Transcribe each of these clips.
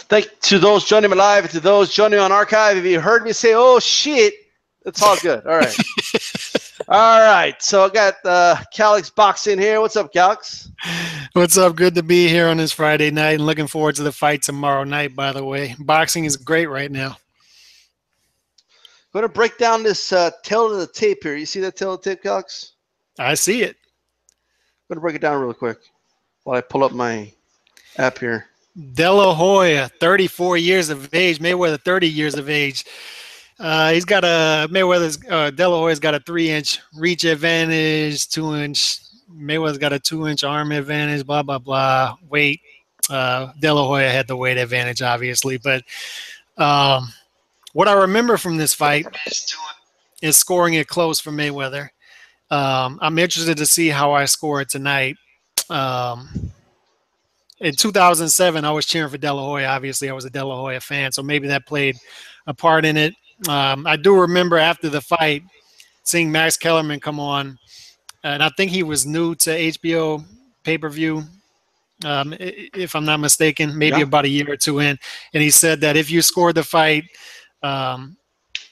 Thank to those joining me live and to those joining me on archive. If you heard me say, oh, shit, it's all good. All right. All right. So I got Calix Boxing here. What's up, Calix? What's up? Good to be here on this Friday night and looking forward to the fight tomorrow night, by the way. Boxing is great right now. Going to break down this tail of the tape here. You see that tail of the tape, Calix? I see it. I'm going to break it down real quick while I pull up my app here. De La Hoya, 34 years of age. Mayweather, 30 years of age. He's got a Mayweather's De La Hoya's got a 3-inch reach advantage, 2-inch. Mayweather's got a 2-inch arm advantage. Blah blah blah. Weight. De La Hoya had the weight advantage, obviously, but what I remember from this fight is scoring it close for Mayweather. I'm interested to see how I score it tonight. In 2007, I was cheering for De La Hoya. Obviously, I was a De La Hoya fan, so maybe that played a part in it. I do remember after the fight seeing Max Kellerman come on, and I think he was new to HBO pay-per-view, if I'm not mistaken, maybe about a year or two in, and he said that if you scored the fight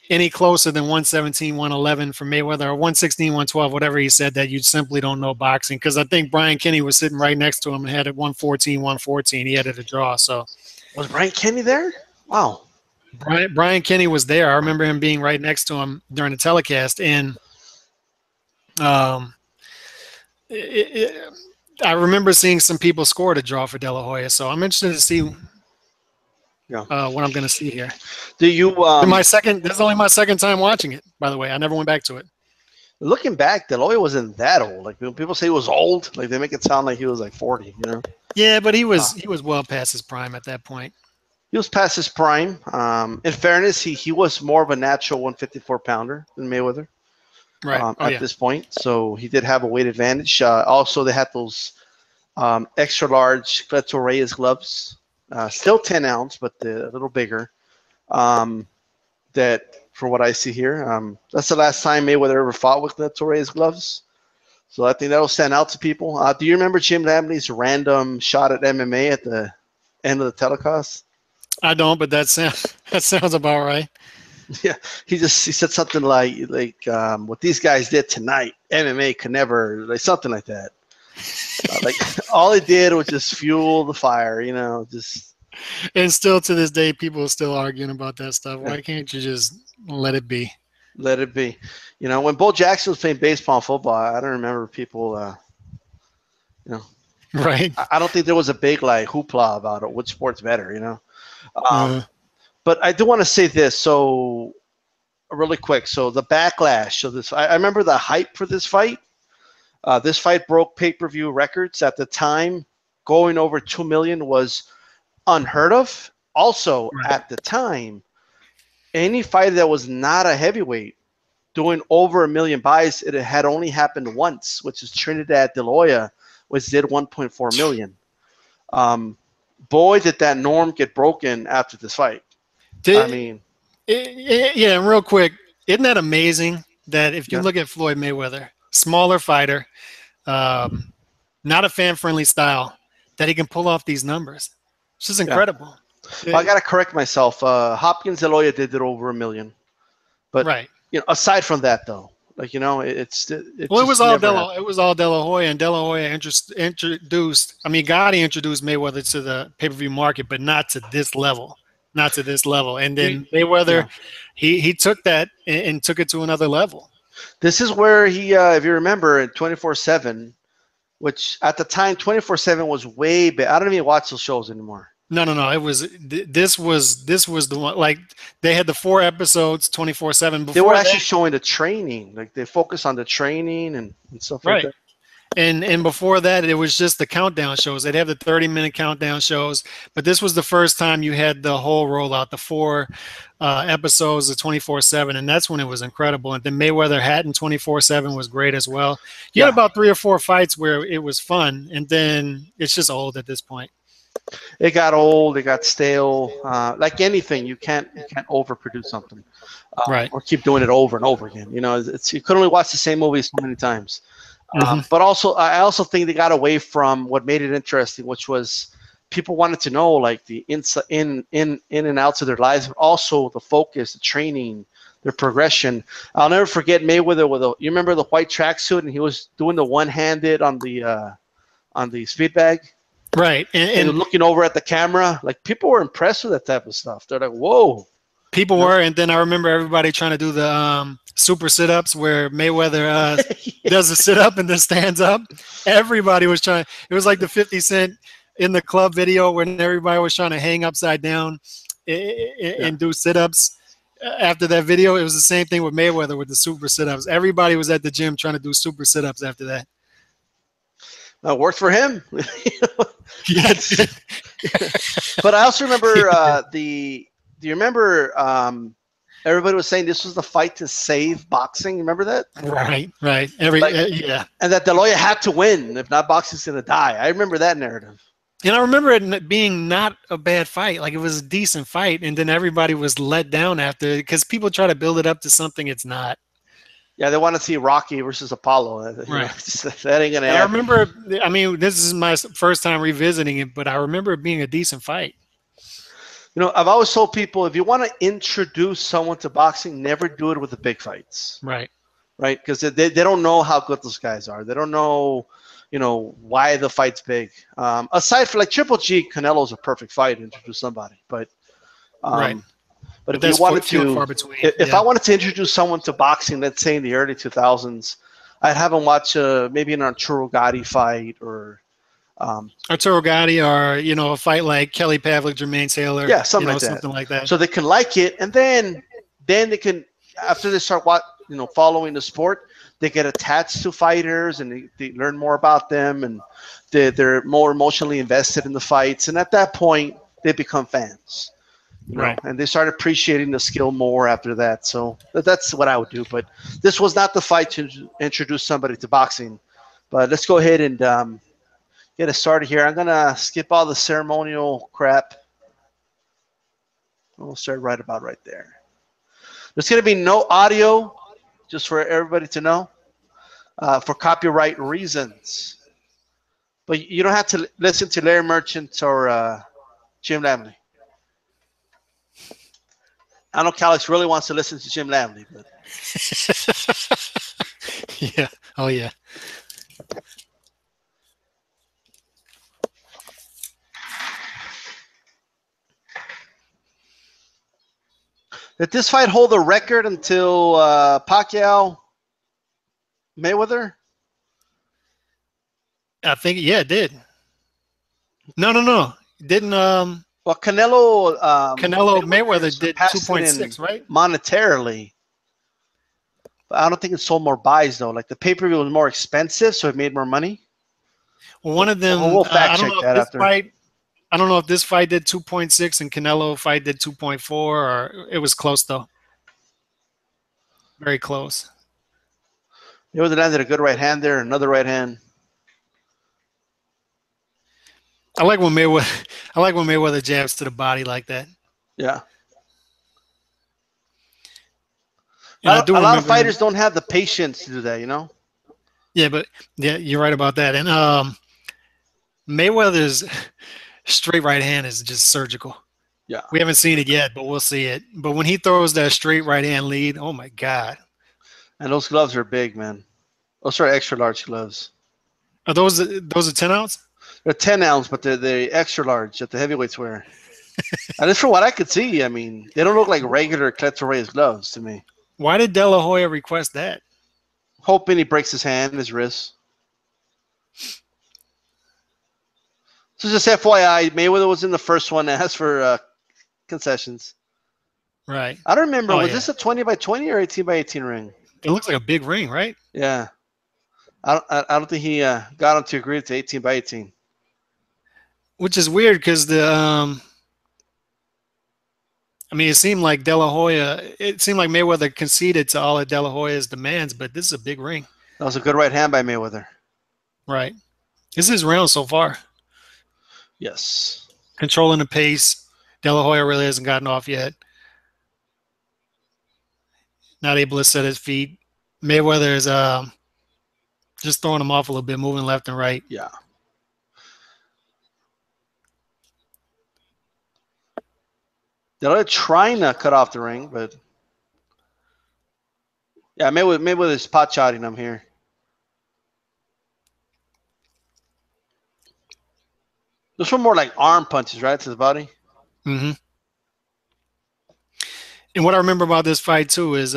any closer than 117, 111 for Mayweather, or 116, 112, whatever he said, that you simply don't know boxing. Because I think Brian Kenny was sitting right next to him and had it 114, 114. He had it a draw. So was Brian Kenny there? Wow. Brian Kenny was there. I remember him being right next to him during the telecast. And I remember seeing some people score to draw for De La Hoya. So I'm interested to see what I'm going to see here. Do you? This is only my second time watching it, by the way. I never went back to it. Looking back, De La Hoya wasn't that old. Like when people say he was old, like they make it sound like he was like 40. You know? Yeah, but he was well past his prime at that point. He was past his prime. In fairness, he was more of a natural 154 pounder than Mayweather. Right. At this point, so he did have a weight advantage. Also, they had those extra large Cleto Reyes gloves. Still 10 ounce, but a little bigger. That, for what I see here, that's the last time Mayweather ever fought with Cleto Reyes gloves. So I think that'll stand out to people. Do you remember Jim Lampley's random shot at MMA at the end of the telecast? I don't, but that sounds about right. Yeah, he said something like what these guys did tonight, MMA could never, like something like that. Like all it did was just fuel the fire, you know. Just and still to this day, people are still arguing about that stuff. Why can't you just let it be? Let it be. You know, when Bo Jackson was playing baseball and football, I don't remember people. Right. I don't think there was a big like hoopla about it. Which sport's better, you know? But I do want to say this. So really quick. So the backlash. So this, I remember the hype for this fight. This fight broke pay-per-view records at the time. Going over 2 million was unheard of. Also, at the time, any fighter that was not a heavyweight doing over 1 million buys, it had only happened once, which is Trinidad De La Hoya, which did 1.4 million. Boy, did that norm get broken after this fight. Yeah, and real quick, isn't that amazing that if you look at Floyd Mayweather, smaller fighter, not a fan-friendly style, that he can pull off these numbers? It's just incredible. Well, I got to correct myself. Hopkins De La Hoya did over 1 million. But, you know, aside from that, though, like, you know, it was all De La Hoya, and De La Hoya introduced Gotti introduced Mayweather to the pay-per-view market, but not to this level. Not to this level. And then Mayweather, he took that and took it to another level. This is where he, if you remember, in 24/7, which at the time 24/7 was way big. I don't even watch those shows anymore. No. It was this was the one. Like they had the 4 episodes 24/7. They were actually showing the training. Like they focus on the training and stuff like that. And before that, it was just the countdown shows. They'd have the 30-minute countdown shows, but this was the first time you had the whole rollout, the 4 episodes of 24/7, and that's when it was incredible. And then Mayweather had in 24/7 was great as well. You had about 3 or 4 fights where it was fun, and then it's just old at this point. It got old. It got stale. Like anything, you can't overproduce something, or keep doing it over and over again. You know, you could only watch the same movie so many times. But also, I also think they got away from what made it interesting, which was people wanted to know like the in and outs of their lives, but also the focus, the training, their progression. I'll never forget Mayweather with you remember the white tracksuit, and he was doing the one-handed on the speed bag. Right. And looking over at the camera, like people were impressed with that type of stuff. They're like, whoa. People were, and then I remember everybody trying to do the super sit-ups where Mayweather does a sit-up and then stands up. Everybody was trying. It was like the 50 Cent in the club video when everybody was trying to hang upside down and do sit-ups. After that video, it was the same thing with Mayweather with the super sit-ups. Everybody was at the gym trying to do super sit-ups after that. It worked for him. Yeah. But I also remember do you remember everybody was saying this was the fight to save boxing? Remember that? Right. Yeah. And that De La Hoya had to win. If not, boxing's going to die. I remember that narrative. And I remember it being not a bad fight. Like, it was a decent fight. And then everybody was let down after, because people try to build it up to something it's not. Yeah, they want to see Rocky versus Apollo. Right. That ain't going to happen. I remember, I mean, this is my first time revisiting it, but I remember it being a decent fight. You know, I've always told people, if you want to introduce someone to boxing, never do it with the big fights. Right. Right? Because they don't know how good those guys are. They don't know, you know, why the fight's big. Aside from like Triple G, Canelo's a perfect fight to introduce somebody. But right. But if you wanted to, if I wanted to introduce someone to boxing, let's say in the early 2000s, I'd have them watch maybe an Arturo Gatti fight or Arturo Gatti, or a fight like Kelly Pavlik, Jermaine Taylor, something like that. So they can like it, and then they can, after they start following the sport, they get attached to fighters and they learn more about them, and they're more emotionally invested in the fights, and at that point they become fans. Right. And they start appreciating the skill more after that. So that's what I would do. But this was not the fight to introduce somebody to boxing. But let's go ahead and get us started here. I'm going to skip all the ceremonial crap. We'll start right about right there. There's going to be no audio, just for everybody to know, for copyright reasons. But you don't have to listen to Larry Merchant or Jim Lamley. I know Calix really wants to listen to Jim Lamley, but yeah. Oh yeah. Did this fight hold a record until Pacquiao Mayweather? I think it did. No. It didn't. Well, Canelo Mayweather did 2.6, right? Monetarily. But I don't think it sold more buys, though. Like, the pay-per-view was more expensive, so it made more money. Well, one of them, we'll fact check that after. I don't know if this fight did 2.6 and Canelo fight did 2.4, or it was close, though. Very close. Mayweather landed a good right hand there, another right hand. I like when Mayweather jabs to the body like that. Yeah. And a lot of fighters don't have the patience to do that, Yeah, but you're right about that. And Mayweather's straight right hand is just surgical. Yeah. We haven't seen it yet, but we'll see it. But when he throws that straight right hand lead, oh my God. And those gloves are big, man. Those are extra large gloves. Are those 10 ounce? They're 10 ounce, but they're extra large that the heavyweights wear. And it's from what I could see. I mean, they don't look like regular Cleto Reyes gloves to me. Why did De La Hoya request that? Hoping he breaks his hand, his wrist. So just FYI, Mayweather was in the first one that asked for concessions. Right. I don't remember. Was this a 20 by 20 or 18 by 18 ring? It looks like a big ring, right? Yeah. I don't think he got him to agree to 18 by 18. Which is weird because it seemed like Mayweather conceded to all of De La Hoya's demands, but this is a big ring. That was a good right hand by Mayweather. Right. This is round so far. Yes. Controlling the pace. De La Hoya really hasn't gotten off yet. Not able to set his feet. Mayweather is just throwing him off a little bit, moving left and right. Yeah. De La Hoya trying to cut off the ring, but yeah, Mayweather's pot shotting him here. Those were more like arm punches, right, to the body. Mm-hmm. And what I remember about this fight too is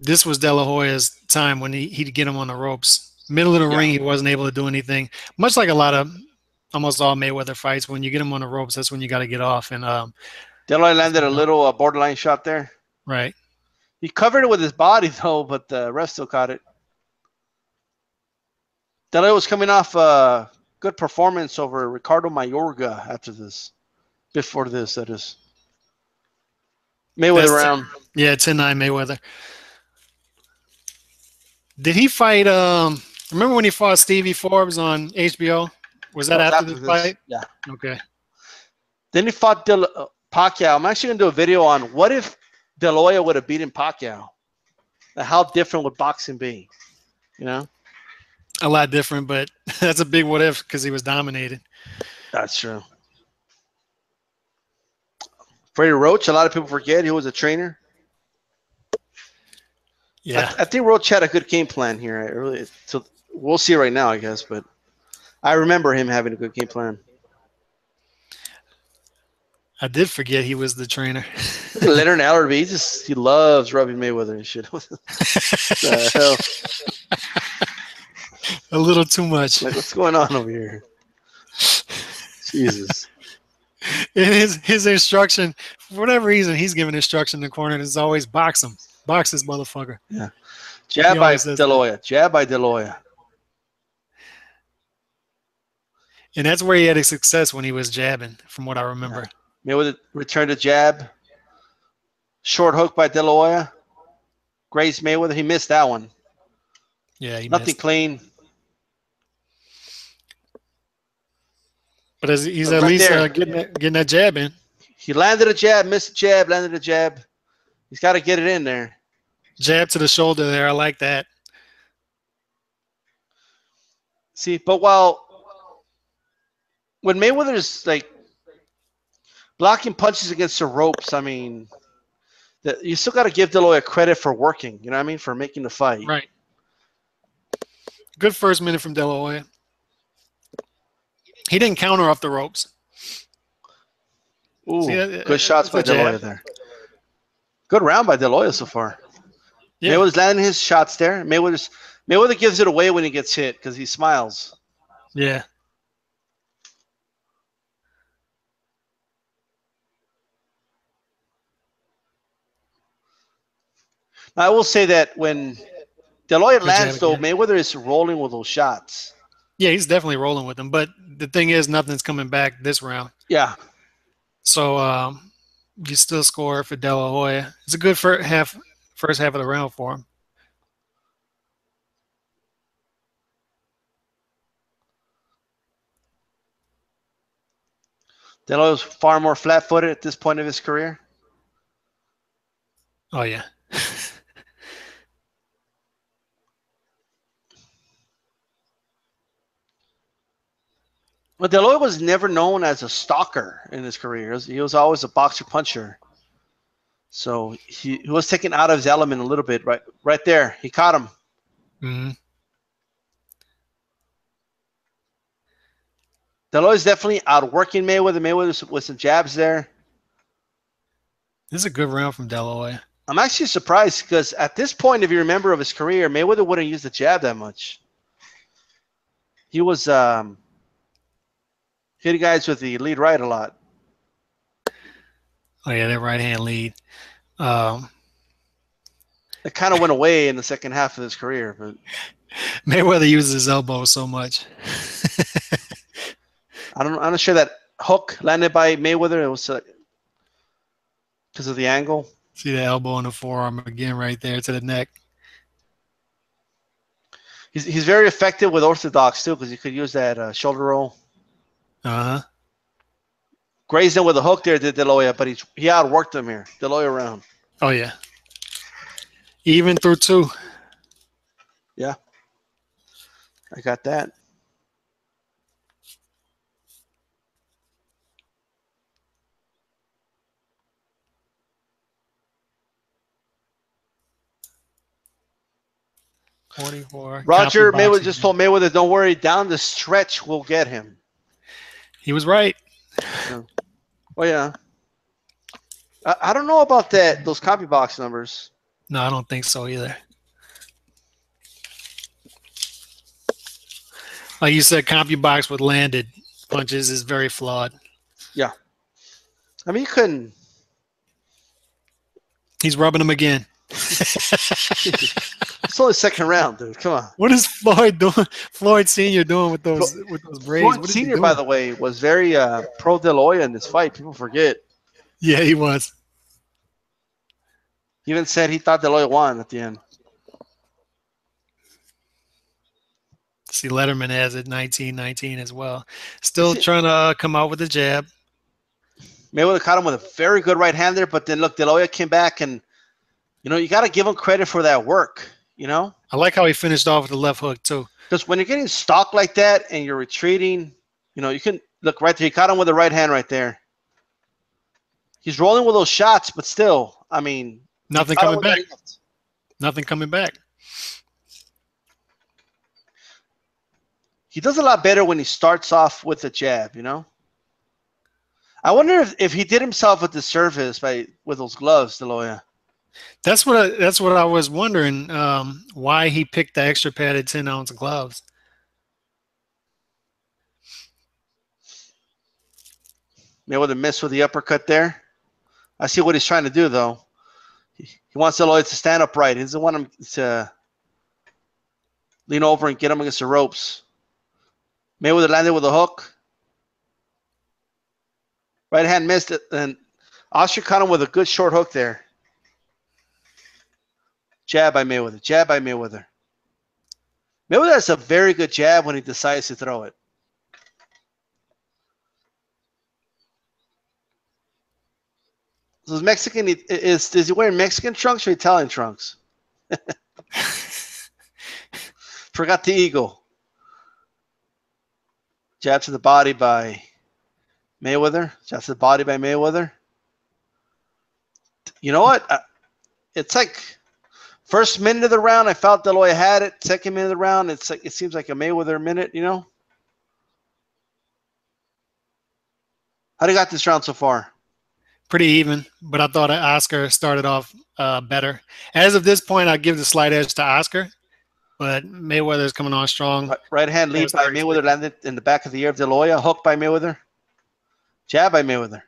this was De La Hoya's time when he'd get him on the ropes. Middle of the ring, he wasn't able to do anything. Much like almost all Mayweather fights, when you get him on the ropes, that's when you got to get off. And De La Hoya landed a little borderline shot there. Right. He covered it with his body though, but the ref still caught it. De La Hoya was coming off a good performance over Ricardo Mayorga after this. Before this, that is. Mayweather round. Yeah, 10-9 Mayweather. Did he fight? Remember when he fought Stevie Forbes on HBO? Was that after this fight? Yeah. Okay. Then he fought Pacquiao. I'm actually going to do a video on what if De La Hoya would have beaten Pacquiao. How different would boxing be? You know? A lot different, but that's a big what if because he was dominated. That's true. Freddie Roach, a lot of people forget he was a trainer. Yeah. I think Roach had a good game plan here. So we'll see right now, I guess, but I remember him having a good game plan. I did forget he was the trainer. Leonard Ellerby, he loves rubbing Mayweather and shit. What the hell? A little too much. Like, what's going on over here? Jesus. And his instruction, for whatever reason, he's giving instruction in the corner. It's always box him. Box this motherfucker. Yeah. Jab by De La Hoya. Jab by De La Hoya. And that's where he had his success when he was jabbing, from what I remember. Yeah. Mayweather returned a jab. Short hook by De La Hoya. Grazed Mayweather. He missed that one. Yeah, he Nothing missed. Clean. But he's at least getting that jab in. He landed a jab, missed a jab, landed a jab. He's got to get it in there. Jab to the shoulder there. I like that. See, but when Mayweather's like blocking punches against the ropes, I mean, you still got to give De La Hoya credit for working. You know what I mean? For making the fight. Right. Good first minute from De La Hoya. He didn't counter off the ropes. Ooh, good shots by De La Hoya there. Good round by De La Hoya so far. Yeah. Mayweather's landing his shots there. Mayweather gives it away when he gets hit because he smiles. Yeah. I will say that when De La Hoya lands, though, Mayweather is rolling with those shots. Yeah, he's definitely rolling with them. But the thing is, nothing's coming back this round. Yeah. So you still score for De La Hoya. It's a good first half of the round for him. De La Hoya's far more flat-footed at this point of his career. Oh, yeah. But De La Hoya was never known as a stalker in his career. He was always a boxer-puncher. So he was taken out of his element a little bit. Right there. He caught him. Mm-hmm. De La Hoya is definitely outworking Mayweather. Mayweather with some jabs there. This is a good round from De La Hoya. I'm actually surprised because at this point, if you remember of his career, Mayweather wouldn't use the jab that much. He was hitting guys with the lead right a lot. Oh, yeah, that right-hand lead. It kind of went away in the second half of his career. But Mayweather uses his elbow so much. I'm not sure that hook landed by Mayweather. It was because of the angle. See the elbow on the forearm again right there to the neck. He's very effective with orthodox too because he could use that shoulder roll. Uh-huh. Grazed him with a hook there, did De La Hoya, but he outworked him here. De La Hoya round. Oh, yeah. Even through two. Yeah. I got that. 44. Roger Mayweather CompuBoxing. just told Mayweather, "Don't worry, down the stretch we'll get him." He was right. Yeah. Oh yeah. I don't know about that. Those CompuBox numbers. No, I don't think so either. Like you said, CompuBox with landed punches is very flawed. Yeah. I mean, you couldn't. He's rubbing him again. It's only second round, dude. Come on. What is Floyd doing? Floyd Senior doing with those braids? Floyd Senior, by the way, was very pro De La Hoya in this fight. People forget. Yeah, he was. He even said he thought De La Hoya won at the end. See, Letterman has it 19-19 as well. Still trying to come out with a jab. Mayweather caught him with a very good right hand there, but then look, De La Hoya came back, and you got to give him credit for that work. I like how he finished off with the left hook too. Because when you're getting stalked like that and you're retreating, you can look right there. He caught him with the right hand right there. He's rolling with those shots, but still, I mean, nothing coming back. Nothing coming back. He does a lot better when he starts off with a jab, I wonder if he did himself a disservice with those gloves, De La Hoya. That's what I was wondering. Why he picked the extra padded 10-ounce gloves. Mayweather missed with the uppercut there. I see what he's trying to do, though. He wants De La Hoya to stand upright. He doesn't want him to lean over and get him against the ropes. Mayweather landed with a hook. Right hand missed it, and Oscar caught him with a good short hook there. Jab by Mayweather. Jab by Mayweather. Mayweather has a very good jab when he decides to throw it. So is Mexican, is he wearing Mexican trunks or Italian trunks? Forgot the eagle. Jab to the body by Mayweather. Jab to the body by Mayweather. You know what? It's like first minute of the round, I felt De La Hoya had it. Second minute of the round, it seems like a Mayweather minute, How do you got this round so far? Pretty even, but I thought Oscar started off better. As of this point, I'd give the slight edge to Oscar, but Mayweather's coming on strong. Right hand lead by Mayweather landed in the back of the ear of De La Hoya. Hook by Mayweather. Jab by Mayweather.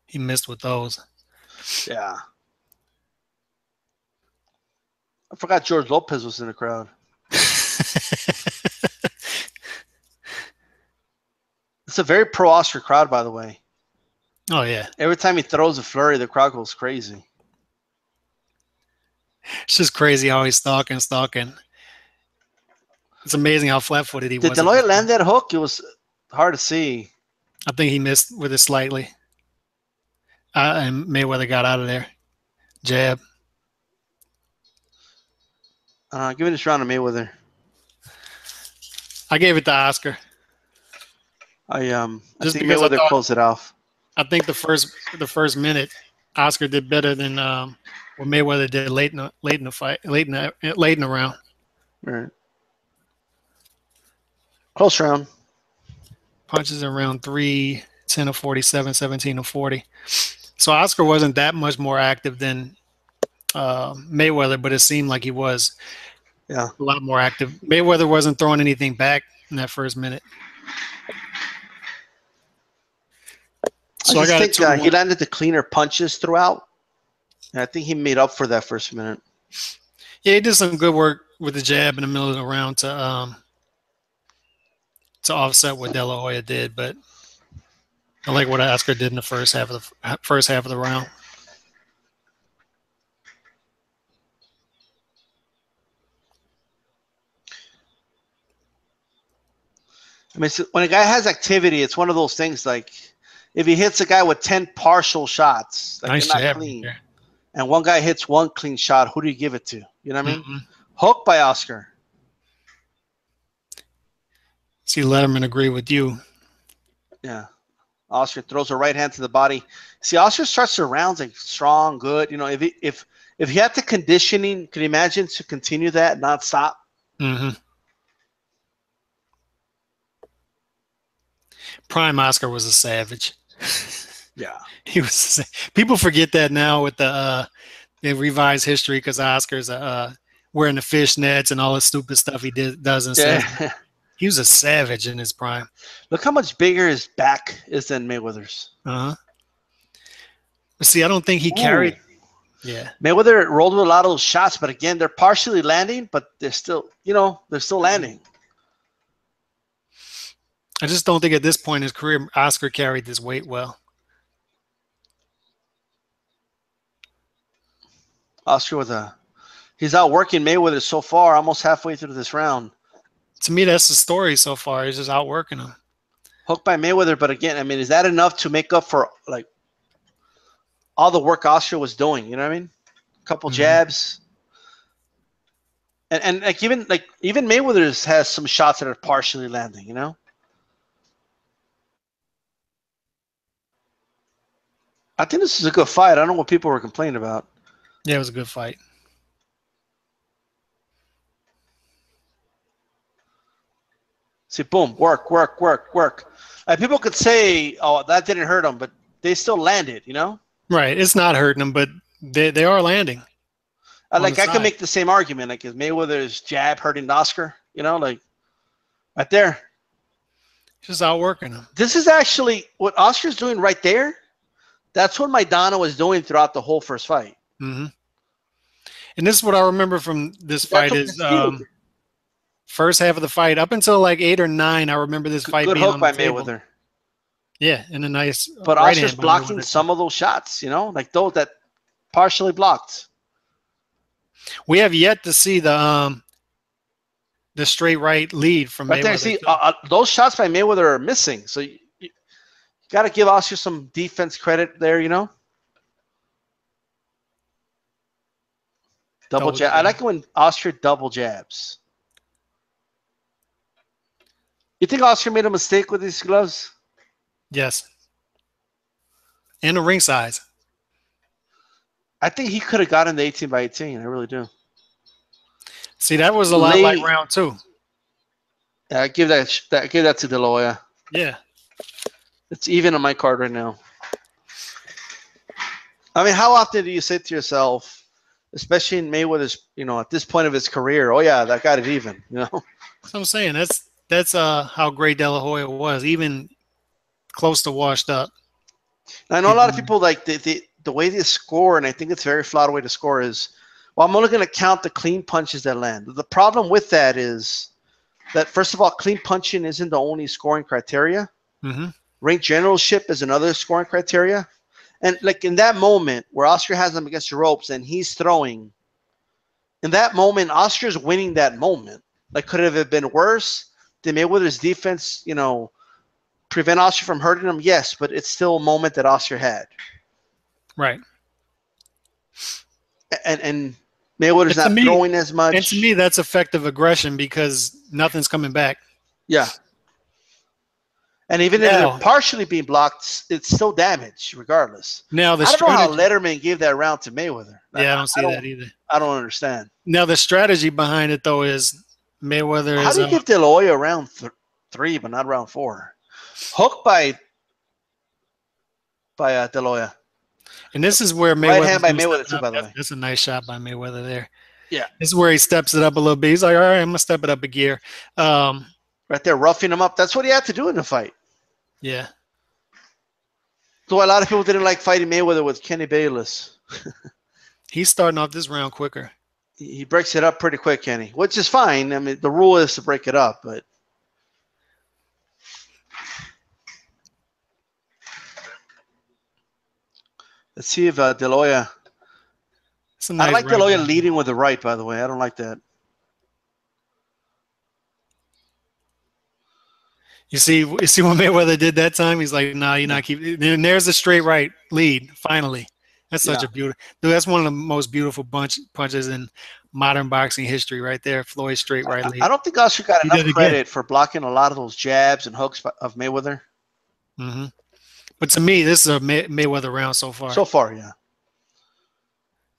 He missed with those. Yeah. I forgot George Lopez was in the crowd. It's a very pro-Oscar crowd, by the way. Oh, yeah. Every time he throws a flurry, the crowd goes crazy. It's just crazy how he's stalking. It's amazing how flat-footed he was. Did De La Hoya land that hook? It was hard to see. I think he missed with it slightly. And Mayweather got out of there. Jab. Give me this round to Mayweather. I gave it to Oscar. I think Mayweather closed it off. I think the first minute, Oscar did better than what Mayweather did late in the fight, late in the round. Right. Close round. Punches in round 3, 10-47, 17-40. So Oscar wasn't that much more active than Mayweather, but it seemed like he was a lot more active. Mayweather wasn't throwing anything back in that first minute. So I think he landed the cleaner punches throughout, and I think he made up for that first minute. Yeah, he did some good work with the jab in the middle of the round to offset what De La Hoya did, but I like what Oscar did in the first half of the round. I mean, when a guy has activity, it's one of those things like if he hits a guy with 10 partial shots, like nice they're not jab clean, there. And one guy hits one clean shot, who do you give it to? You know what I mean? Hook by Oscar. See, Letterman agree with you. Yeah. Oscar throws a right hand to the body. See, Oscar starts the rounds like strong, good. You know, if he had the conditioning, could you imagine to continue that, not stop? Mm-hmm. Prime Oscar was a savage. Yeah. He was. People forget that now with the revised history because Oscar's wearing the fishnets and all the stupid stuff he does and says. Yeah. He was a savage in his prime. Look how much bigger his back is than Mayweather's. Uh-huh. See, I don't think he Ooh. carried. Yeah. Mayweather rolled with a lot of those shots, but again, they're partially landing, but they're still, they're still landing. I just don't think at this point in his career, Oscar carried this weight well. Oscar he's outworking Mayweather so far, almost halfway through this round. To me, that's the story so far. He's just outworking him. Hooked by Mayweather, but again, I mean, is that enough to make up for like all the work Oscar was doing? You know what I mean? A couple jabs, and even Mayweather has some shots that are partially landing. You know, I think this is a good fight. I don't know what people were complaining about. Yeah, it was a good fight. See, boom, work. Like people could say, "Oh, that didn't hurt him," but they still landed. You know? Right. It's not hurting them, but they are landing. I can make the same argument. Like, is Mayweather's jab hurting Oscar? You know, like right there. Just outworking him. This is actually what Oscar's doing right there. That's what Maidana was doing throughout the whole first fight. Mm-hmm. And this is what I remember from this fight is first half of the fight up until like 8 or 9. I remember this fight good being hook on by the table. Mayweather. Yeah, and a nice. But Oscar's blocking some of those shots. You know, like those that partially blocked. We have yet to see the straight right lead from right Mayweather. There, see, those shots by Mayweather are missing. So you got to give Oscar some defense credit there. You know. Double jab. I like it when Oscar double jabs. You think Oscar made a mistake with these gloves? Yes. And the ring size. I think he could have gotten the 18 by 18. I really do. See, that was a lot like round 2. Yeah, give that to De La Hoya. Yeah. It's even on my card right now. I mean, how often do you say to yourself, especially in Mayweather's, at this point of his career, oh yeah, that got it even, That's what I'm saying. That's how great De La Hoya was, even close to washed up. I know a lot of people like the way they score, and I think it's a very flawed way to score is, well, I'm only going to count the clean punches that land. The problem with that is that, first of all, clean punching isn't the only scoring criteria. Mm-hmm. Rank generalship is another scoring criteria. And like in that moment where Oscar has him against the ropes and he's throwing, in that moment, Oscar's winning that moment. Like, could it have been worse? Did Mayweather's defense, prevent Oscar from hurting him? Yes, but it's still a moment that Oscar had. Right. And Mayweather's not throwing as much. And to me, that's effective aggression because nothing's coming back. Yeah. And even if they're partially being blocked, it's still damage regardless. Now, I don't know how Letterman gave that round to Mayweather. Yeah, I don't see that either. I don't understand. Now, the strategy behind it, though, is Mayweather How do you give De La Hoya round 3 but not round 4? Hooked by De La Hoya. And this is where Mayweather. Right hand by Mayweather, too, by the way. That's a nice shot by Mayweather there. Yeah. This is where he steps it up a little bit. He's like, all right, I'm going to step it up a gear. Right there, roughing him up. That's what he had to do in the fight. Yeah. So a lot of people didn't like fighting Mayweather with Kenny Bayless. He's starting off this round quicker. He breaks it up pretty quick, Kenny, which is fine. I mean, the rule is to break it up, but let's see if De La Hoya. I like De La Hoya leading with the right, by the way. I don't like that. You see what Mayweather did that time? He's like, nah, you're not keeping. And there's a straight right lead, finally. That's such a beautiful. Dude, that's one of the most beautiful punches in modern boxing history right there. Floyd's straight right lead. I don't think Oscar got enough credit for blocking a lot of those jabs and hooks of Mayweather. Mm-hmm. But to me, this is a Mayweather round so far. So far, yeah.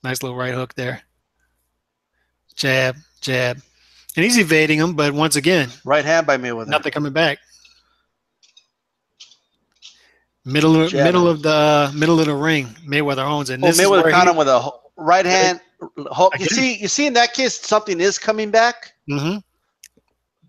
Nice little right hook there. Jab, jab. And he's evading him, but once again, right hand by Mayweather. Nothing coming back. Middle of the ring, Mayweather owns it. And well, this Mayweather is caught him with a right hand. Again. You see, in that case, something is coming back. Mm-hmm.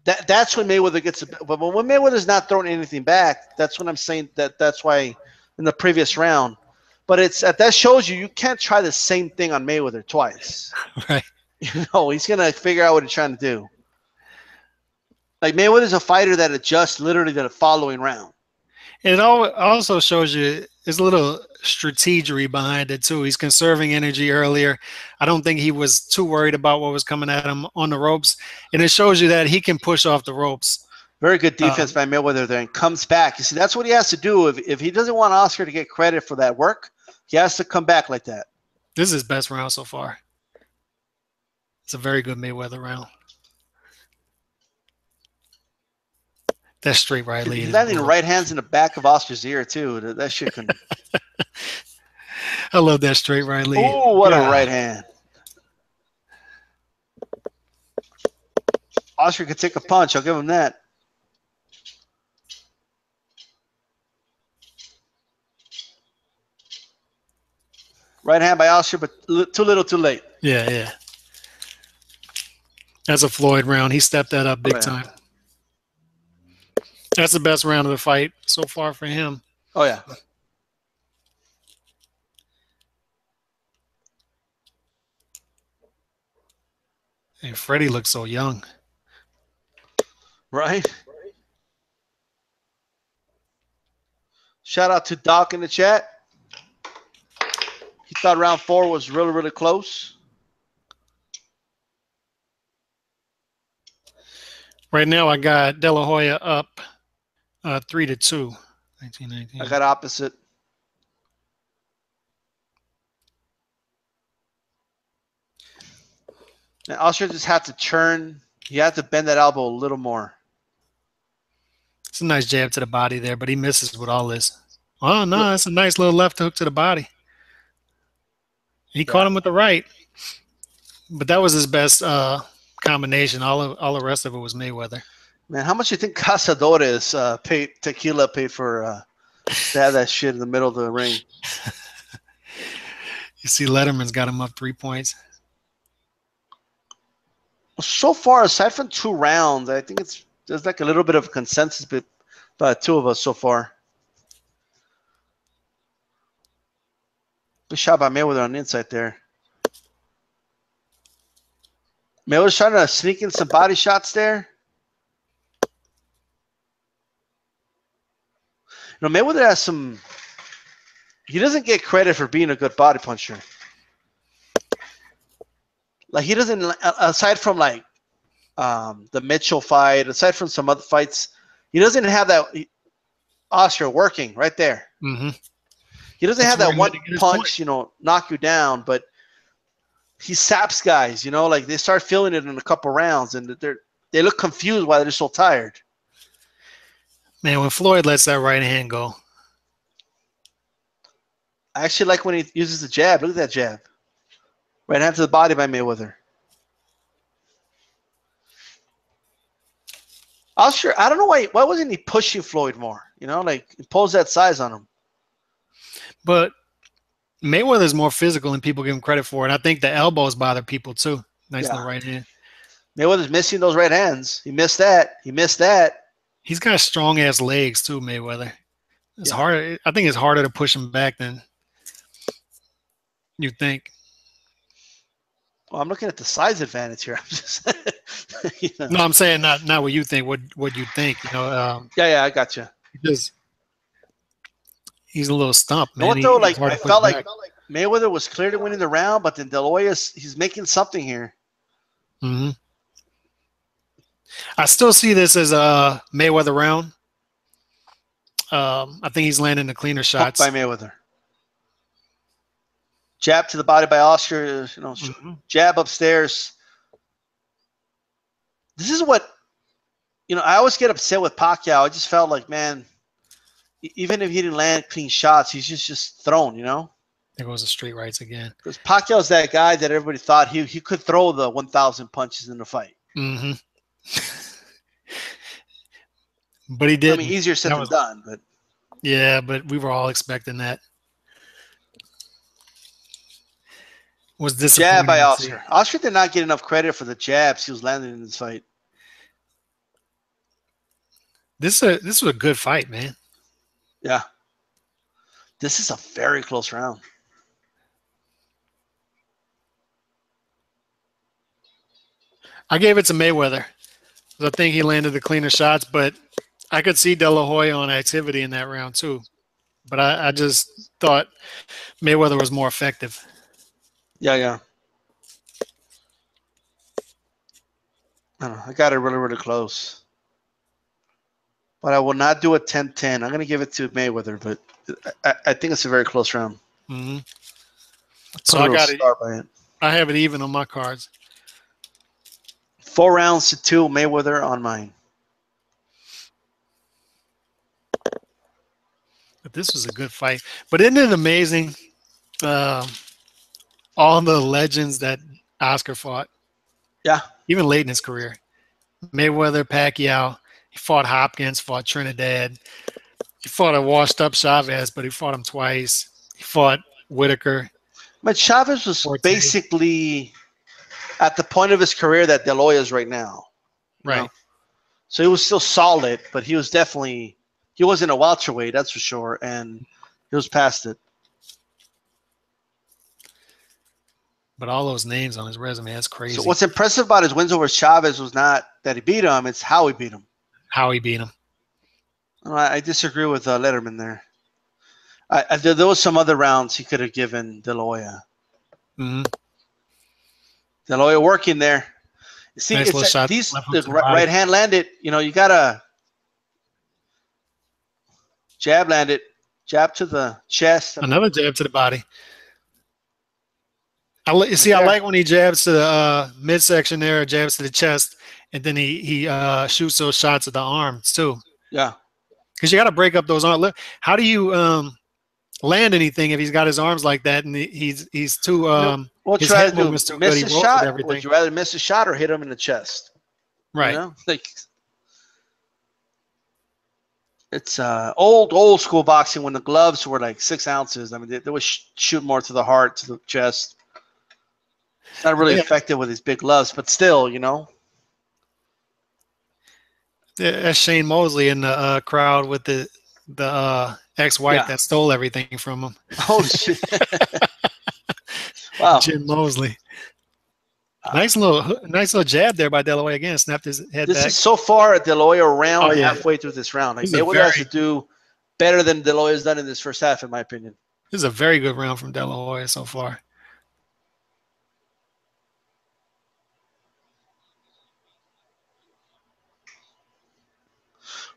That's when Mayweather gets. But when Mayweather's not throwing anything back, that's when I'm saying that's why in the previous round. But that shows you can't try the same thing on Mayweather twice. Right. You know, he's gonna figure out what he's trying to do. Like Mayweather's a fighter that adjusts literally to the following round. It also shows you there's a little strategery behind it too. He's conserving energy earlier. I don't think he was too worried about what was coming at him on the ropes, and it shows you that he can push off the ropes. Very good defense by Mayweather there, and comes back. You see, that's what he has to do. If he doesn't want Oscar to get credit for that work, he has to come back like that. This is his best round so far. It's a very good Mayweather round. That straight right lead. He's landing right hands in the back of Oscar's ear too. That shit couldn't. I love that straight right lead. Oh, what a right hand! Oscar could take a punch. I'll give him that. Right hand by Oscar, but too little, too late. Yeah, yeah. That's a Floyd round. He stepped that up big time. That's the best round of the fight so far for him. Oh, yeah. And Freddie looks so young. Right? Shout out to Doc in the chat. He thought round 4 was really, really close. Right now, I got De La Hoya up 3-2. 1919. I got opposite. And Oscar just had to turn. He had to bend that elbow a little more. It's a nice jab to the body there, but he misses with all this. Oh, no, it's a nice little left hook to the body. He caught him with the right. But that was his best combination. All the rest of it was Mayweather. Man, how much do you think Cazadores paid for to have that shit in the middle of the ring? You see Letterman's got him up 3 points. So far, aside from 2 rounds, I think there's like a little bit of a consensus by 2 of us so far. Good shot by Mayweather on the inside there. Mayweather's trying to sneak in some body shots there. You know, Mayweather has some. He doesn't get credit for being a good body puncher. Like he doesn't, aside from like the Mitchell fight, aside from some other fights, he doesn't have that Oscar working right there. Mm-hmm. He doesn't have that one punch, you know, knock you down, but he saps guys, you know, like they start feeling it in a couple rounds, and they look confused why they're so tired. Man, when Floyd lets that right hand go. I actually like when he uses the jab. Look at that jab. Right hand to the body by Mayweather. Oscar, I don't know why wasn't he pushing Floyd more? You know, like impose that size on him. But Mayweather's more physical than people give him credit for, and I think the elbows bother people too. Nice little right hand. Mayweather's missing those right hands. He missed that. He missed that. He's got strong ass legs too, Mayweather. It's hard. I think it's harder to push him back than you think. Well, I'm looking at the size advantage here. I'm just, you know. No, I'm saying not what you think. What you think? You know. Yeah, I got you. Because he's a little stump, man. You know what, though, like I felt like Mayweather was clearly winning the round, but then De La Hoya, he's making something here. Mm-hmm. I still see this as a Mayweather round. I think he's landing the cleaner shots. By Mayweather. Jab to the body by Oscar. You know, jab upstairs. This is what, you know, I always get upset with Pacquiao. I just felt like, man, even if he didn't land clean shots, he's just thrown, you know? There goes the straight rights again. Because Pacquiao's that guy that everybody thought he could throw the 1,000 punches in the fight. Mm-hmm. But he I didn't. mean, easier said than done, but yeah, but we were all expecting that. Was disappointing. Jab by Oscar. Oscar did not get enough credit for the jabs he was landing in this fight. This was a good fight, man. Yeah. This is a very close round. I gave it to Mayweather. I think he landed the cleaner shots, but I could see De La Hoya on activity in that round too. But I just thought Mayweather was more effective. Yeah. I don't know. I got it really, really close. But I will not do a 10-10. I'm going to give it to Mayweather, but I think it's a very close round. Mm-hmm. So I got it. I have it even on my cards. 4 rounds to 2, Mayweather on mine. But this was a good fight. But isn't it amazing all the legends that Oscar fought? Yeah. Even late in his career. Mayweather, Pacquiao. He fought Hopkins, fought Trinidad. He fought a washed-up Chavez, but he fought him twice. He fought Whitaker. But Chavez was basically at the point of his career that De La Hoya is right now. Right. Know? So he was still solid, but he was definitely – he wasn't a welterweight, that's for sure, and he was past it. But all those names on his resume, that's crazy. So what's impressive about his wins over Chavez was not that he beat him, it's how he beat him. How he beat him. I disagree with Letterman there. There was some other rounds he could have given De La Hoya. Mm-hmm. De La Hoya working there. See, nice it's these the right hand landed. You know, you gotta jab landed, jab to the chest. Another jab to the body. I like when he jabs to the midsection there, jabs to the chest, and then he shoots those shots at the arms too. Yeah. Because you got to break up those arms. How do you land anything if he's got his arms like that and he's too what his head movement's too miss good? a shot? Would you rather miss a shot or hit him in the chest? Right. You know? Like it's old school boxing when the gloves were like 6 ounces. I mean, they would shoot more to the heart, to the chest. It's not really effective with these big gloves, but still, you know. That's Shane Mosley in the crowd with the ex-wife that stole everything from him. Oh shit! Wow, Jim Mosley. Nice little jab there by De La Hoya again. Snapped his head back. This is so far a De La Hoya round halfway through this round. Like Mayweather has to do better than De La Hoya's done in this first half, in my opinion. This is a very good round from De La Hoya so far.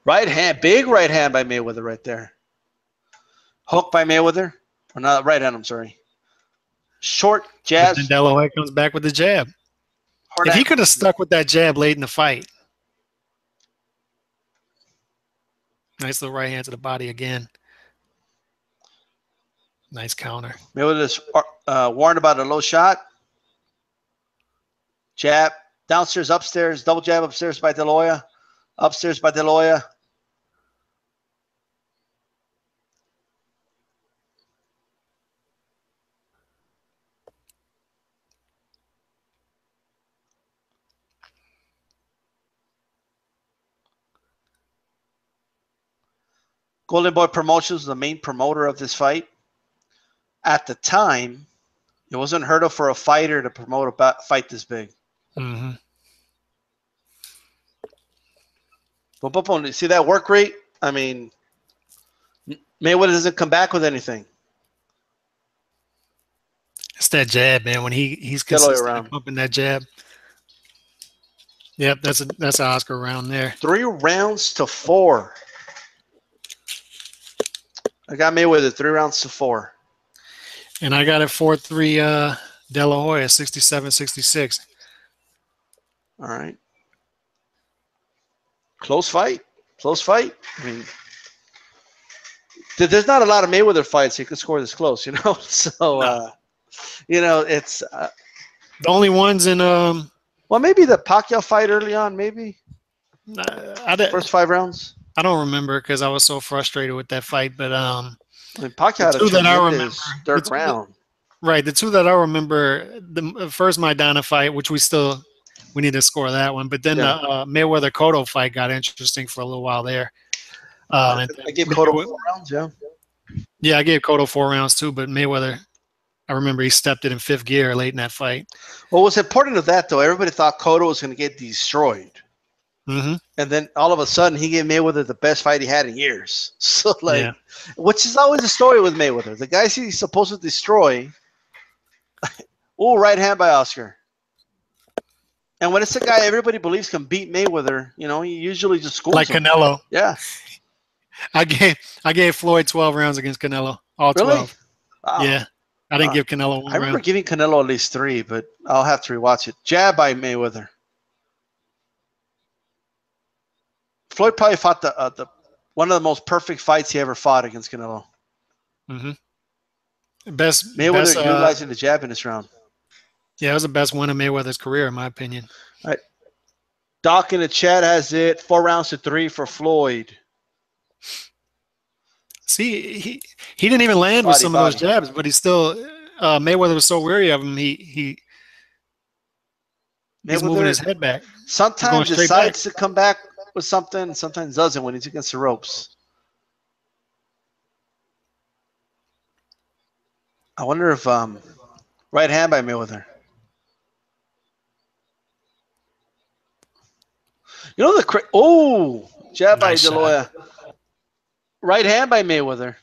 Right hand, big right hand by Mayweather right there. Hook by Mayweather. Or not right hand, I'm sorry. Short jab. And De La Hoya comes back with the jab. If he could have stuck with that jab late in the fight. Nice little right hand to the body again. Nice counter. Mayweather's warned about a low shot. Jab. Downstairs, upstairs. Double jab upstairs by De La Hoya. Upstairs by De La Hoya. Golden Boy Promotions was the main promoter of this fight. At the time, it wasn't heard of for a fighter to promote a fight this big. Mm-hmm. Boom. See that work rate? I mean, Mayweather doesn't come back with anything. It's that jab, man. When he's consistent pumping that jab. Yep, that's an Oscar round there. 3 rounds to 4. I got Mayweather 3 rounds to 4. And I got it 4-3 De La Hoya, 67-66. All right. Close fight. I mean, There's not a lot of Mayweather fights you can score this close, you know. So, No. you know, it's The only ones in well, maybe the Pacquiao fight early on, maybe first 5 rounds. I don't remember because I was so frustrated with that fight. But I mean, Pacquiao the had a two that I remember, tremendous third round. right, the two that I remember, the first Maidana fight, which we need to score that one. But then Yeah. the Mayweather Cotto fight got interesting for a little while there. I gave Cotto 4 rounds. Yeah. Yeah, I gave Cotto 4 rounds too, but Mayweather, I remember he stepped it in 5th gear late in that fight. Well, what's important of that though, everybody thought Cotto was going to get destroyed. Mm-hmm. And then all of a sudden, he gave Mayweather the best fight he had in years. So, like, which is always a story with Mayweather. The guys he's supposed to destroy. Oh, right hand by Oscar. And when it's a guy everybody believes can beat Mayweather, you know, he usually just schools like him. Canelo. Yeah. I gave Floyd 12 rounds against Canelo. All 12. Really? Wow. Yeah. I didn't give Canelo 1 I remember round. giving Canelo at least 3, but I'll have to rewatch it. Jab by Mayweather. Floyd probably fought the one of the most perfect fights he ever fought against Canelo. Mm-hmm. Mayweather utilizing the jab in this round. Yeah, it was the best win of Mayweather's career, in my opinion. All right. Doc in the chat has it 4 rounds to 3 for Floyd. See, he didn't even land with some of those jabs, but he still Mayweather was so weary of him. He's moving his head back. Sometimes decides to come back with something, sometimes doesn't when he's against the ropes. I wonder if right hand by Mayweather. You know jab by De La Hoya. Right hand by Mayweather.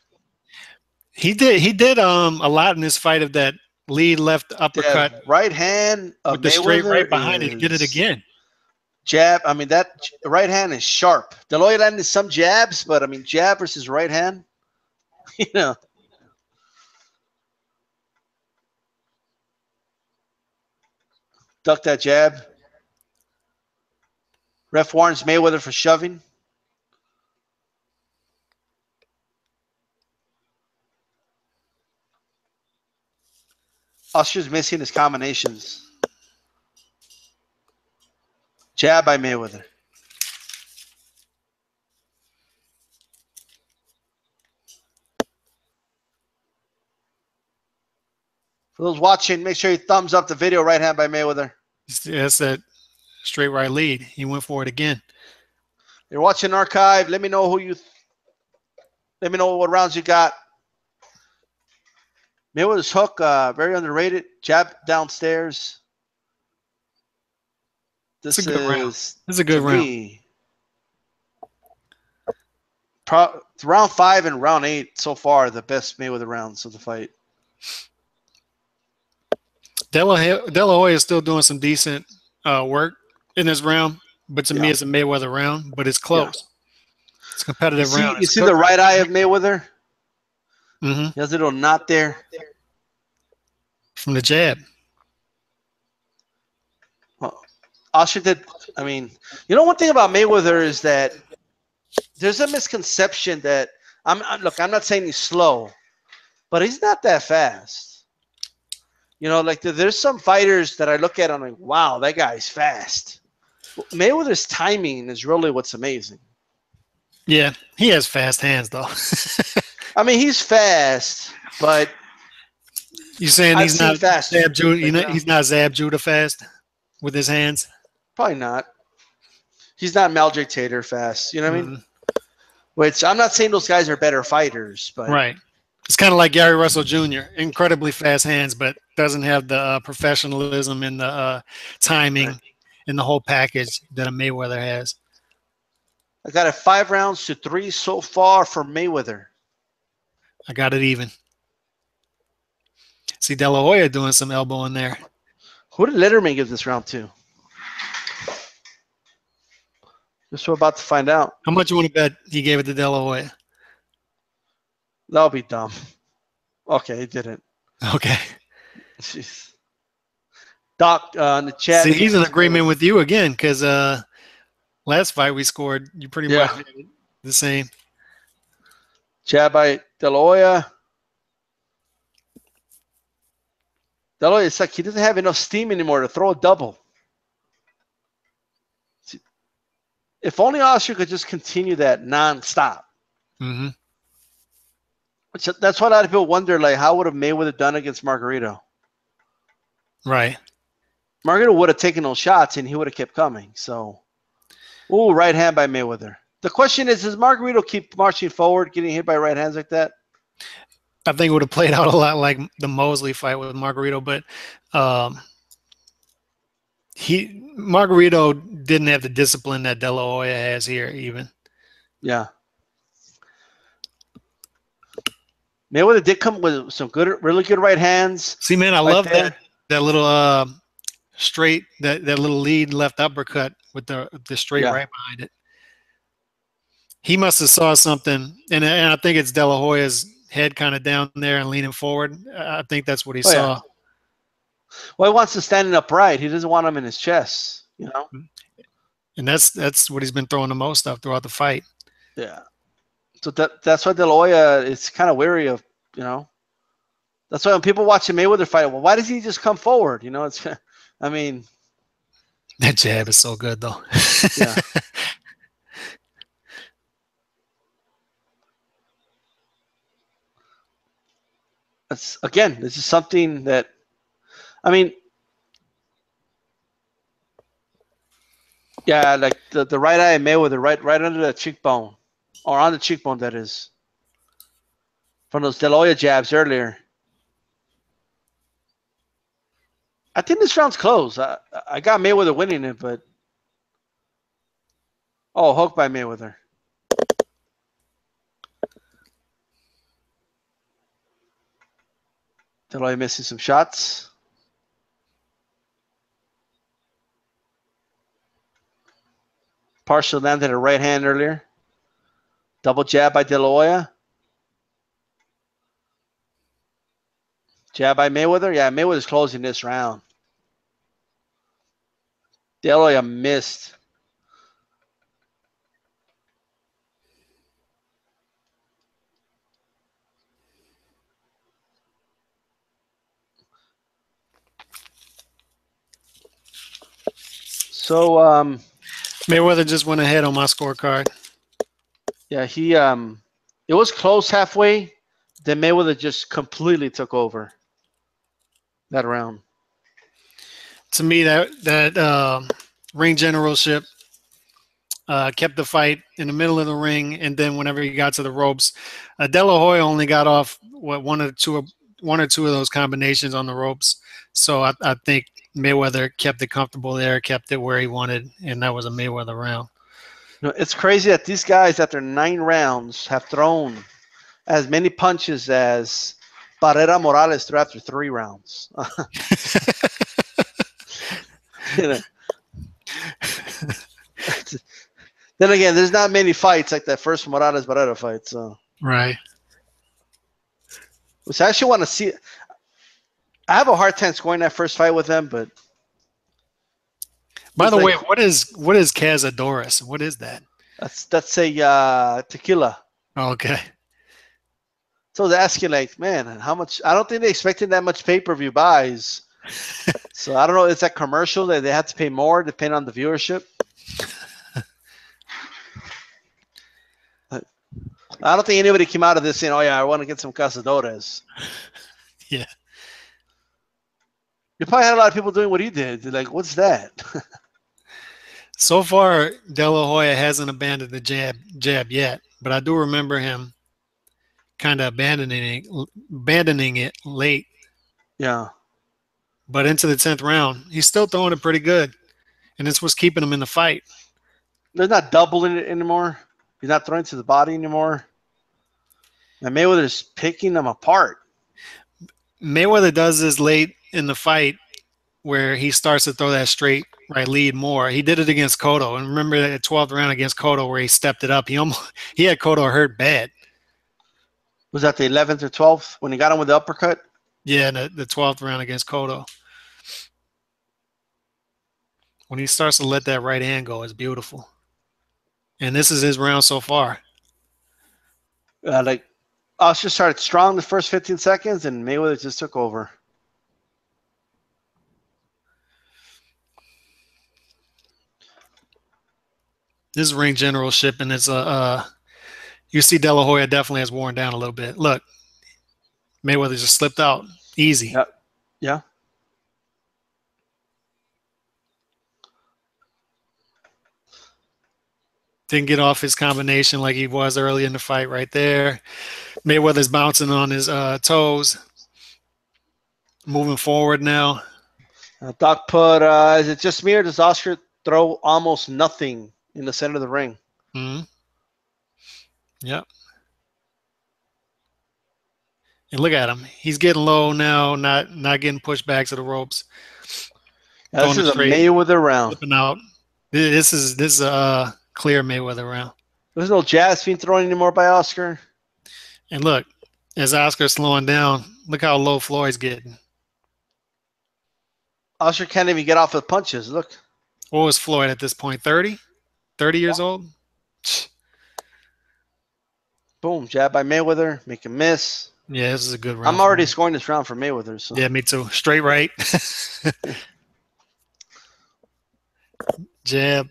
He did a lot in this fight of that lead left uppercut. Yeah, right hand of with the Mayweather straight right behind it. He did it again. Jab. I mean, that right hand is sharp. De La Hoya landed some jabs, but I mean, jab versus right hand. You know. Duck that jab. Ref warns Mayweather for shoving. Oscar's missing his combinations. Jab by Mayweather. For those watching, make sure you thumbs up the video. Right hand by Mayweather. That's that straight right lead. He went for it again. You're watching archive. Let me know let me know what rounds you got. Mayweather's hook, very underrated. Jab downstairs. This is a good round. This is a good round. Round 5 and round 8 so far the best Mayweather rounds of the fight. De La Hoya is still doing some decent work in this round, but to me it's a Mayweather round, but it's close. Yeah. It's a competitive round. You see the right eye of Mayweather? Mm-hmm. He has a little knot there. From the jab. Well, Oscar did. I mean, you know, one thing about Mayweather is that there's a misconception that look, I'm not saying he's slow, but he's not that fast. You know, like there's some fighters that I look at, I'm like, wow, that guy's fast. Mayweather's timing is really what's amazing. Yeah, he has fast hands, though. I mean, he's fast, but you saying he's not Zab Judah? He's not Zab Judah fast with his hands? Probably not. He's not Maldrick Tater fast. You know what I mean? Which I'm not saying those guys are better fighters, but right. It's kind of like Gary Russell Jr. Incredibly fast hands, but doesn't have the professionalism and the timing and the whole package that a Mayweather has. I got it 5 rounds to 3 so far for Mayweather. I got it even. See De La Hoya doing some elbowing there. Who did Letterman give this round to? Just we're about to find out. How much you want to bet he gave it to De La Hoya? That'll be dumb. Okay, he didn't. Okay. Jeez. Doc in the chat. See, he's in agreement with you again because last fight we scored, you pretty much did the same. Jab by De La Hoya. De La Hoya, it's like he doesn't have enough steam anymore to throw a double. If only Austria could just continue that nonstop. Mm-hmm. That's why a lot of people wonder, like, how would have Mayweather done against Margarito? Right. Margarito would have taken those shots, and he would have kept coming. So, ooh, right hand by Mayweather. The question is, does Margarito keep marching forward, getting hit by right hands like that? I think it would have played out a lot like the Mosley fight with Margarito, but Margarito didn't have the discipline that De La Hoya has here, even. Yeah. Mayweather did come with some really good right hands. See, man, I love that little straight, that little lead left uppercut with the straight right behind it. He must have saw something, and I think it's De La Hoya's head kind of down there and leaning forward. I think that's what he saw. Yeah. Well, he wants to stand upright. He doesn't want him in his chest, you know. And that's what he's been throwing the most of throughout the fight. Yeah. So that's why De La Hoya is kind of wary of, you know. That's why when people watch a Mayweather fight, well, why does he just come forward? You know, it's, I mean, that jab is so good though. Yeah. That's, again, this is something that, I mean, yeah, like the right eye of Mayweather, right under the cheekbone, or on the cheekbone, that is, from those De La Hoya jabs earlier. I think this round's close. I got Mayweather winning it, but hook by Mayweather. De La Hoya missing some shots. Partially landed a right hand earlier. Double jab by De La Hoya. Jab by Mayweather. Yeah, Mayweather's closing this round. De La Hoya missed. So Mayweather just went ahead on my scorecard. Yeah, he it was close halfway. Then Mayweather just completely took over that round. To me, that ring generalship kept the fight in the middle of the ring, and then whenever he got to the ropes, De La Hoya only got off one or two of those combinations on the ropes. So I think Mayweather kept it comfortable there, kept it where he wanted, and that was a Mayweather round. You know, it's crazy that these guys, after 9 rounds, have thrown as many punches as Barrera Morales threw after 3 rounds. You know. Then again, there's not many fights like that first Morales Barrera fight. So right. Which I actually want to see. I have a hard time scoring that first fight with them, but. By the way, what is Cazadores? What is that? That's a tequila. Okay. So they're asking, like, man, how much? I don't think they expected that much pay-per-view buys. So I don't know. It's that commercial that they have to pay more depending on the viewership. I don't think anybody came out of this saying, "Oh yeah, I want to get some Cazadores." Yeah. You probably had a lot of people doing what he did. They're like, what's that? So far, De La Hoya hasn't abandoned the jab yet, but I do remember him kind of abandoning it late. Yeah. But into the 10th round, he's still throwing it pretty good, and this was keeping him in the fight. They're not doubling it anymore. He's not throwing to the body anymore. And Mayweather's picking them apart. Mayweather does this late in the fight where he starts to throw that straight right lead more. He did it against Cotto. And remember that 12th round against Cotto where he stepped it up. He had Cotto hurt bad. Was that the 11th or 12th when he got him with the uppercut? Yeah, the 12th round against Cotto. When he starts to let that right hand go, it's beautiful. And this is his round so far. Like Oscar started strong the first 15 seconds, and Mayweather just took over. This ring generalship, and it's you see De La Hoya definitely has worn down a little bit. Look, Mayweather just slipped out easy. Yep. Yeah. Didn't get off his combination like he was early in the fight right there. Mayweather's bouncing on his toes. Moving forward now. Doc put, is it just me or does Oscar throw almost nothing in the center of the ring? Mm-hmm. Yep. And look at him. He's getting low now, not getting pushed back to the ropes. Yeah, this is a Mayweather round. Flipping out. This is a clear Mayweather round. There's no jazz being thrown anymore by Oscar. And look, as Oscar's slowing down, look how low Floyd's getting. Oscar can't even get off with punches. Look. What was Floyd at this point? 30? 30 years old? Boom. Jab by Mayweather. Make him miss. Yeah, this is a good round. I'm already scoring this round for Mayweather. So. Yeah, me too. Straight right. Jab.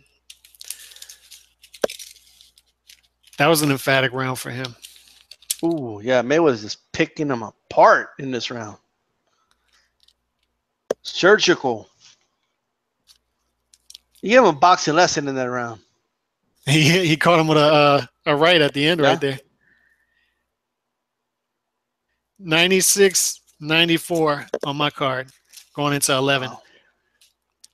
That was an emphatic round for him. Ooh, yeah. Mayweather's just picking him apart in this round. Surgical. You gave him a boxing lesson in that round. He caught him with a right at the end right there. 96-94 on my card going into 11. Wow.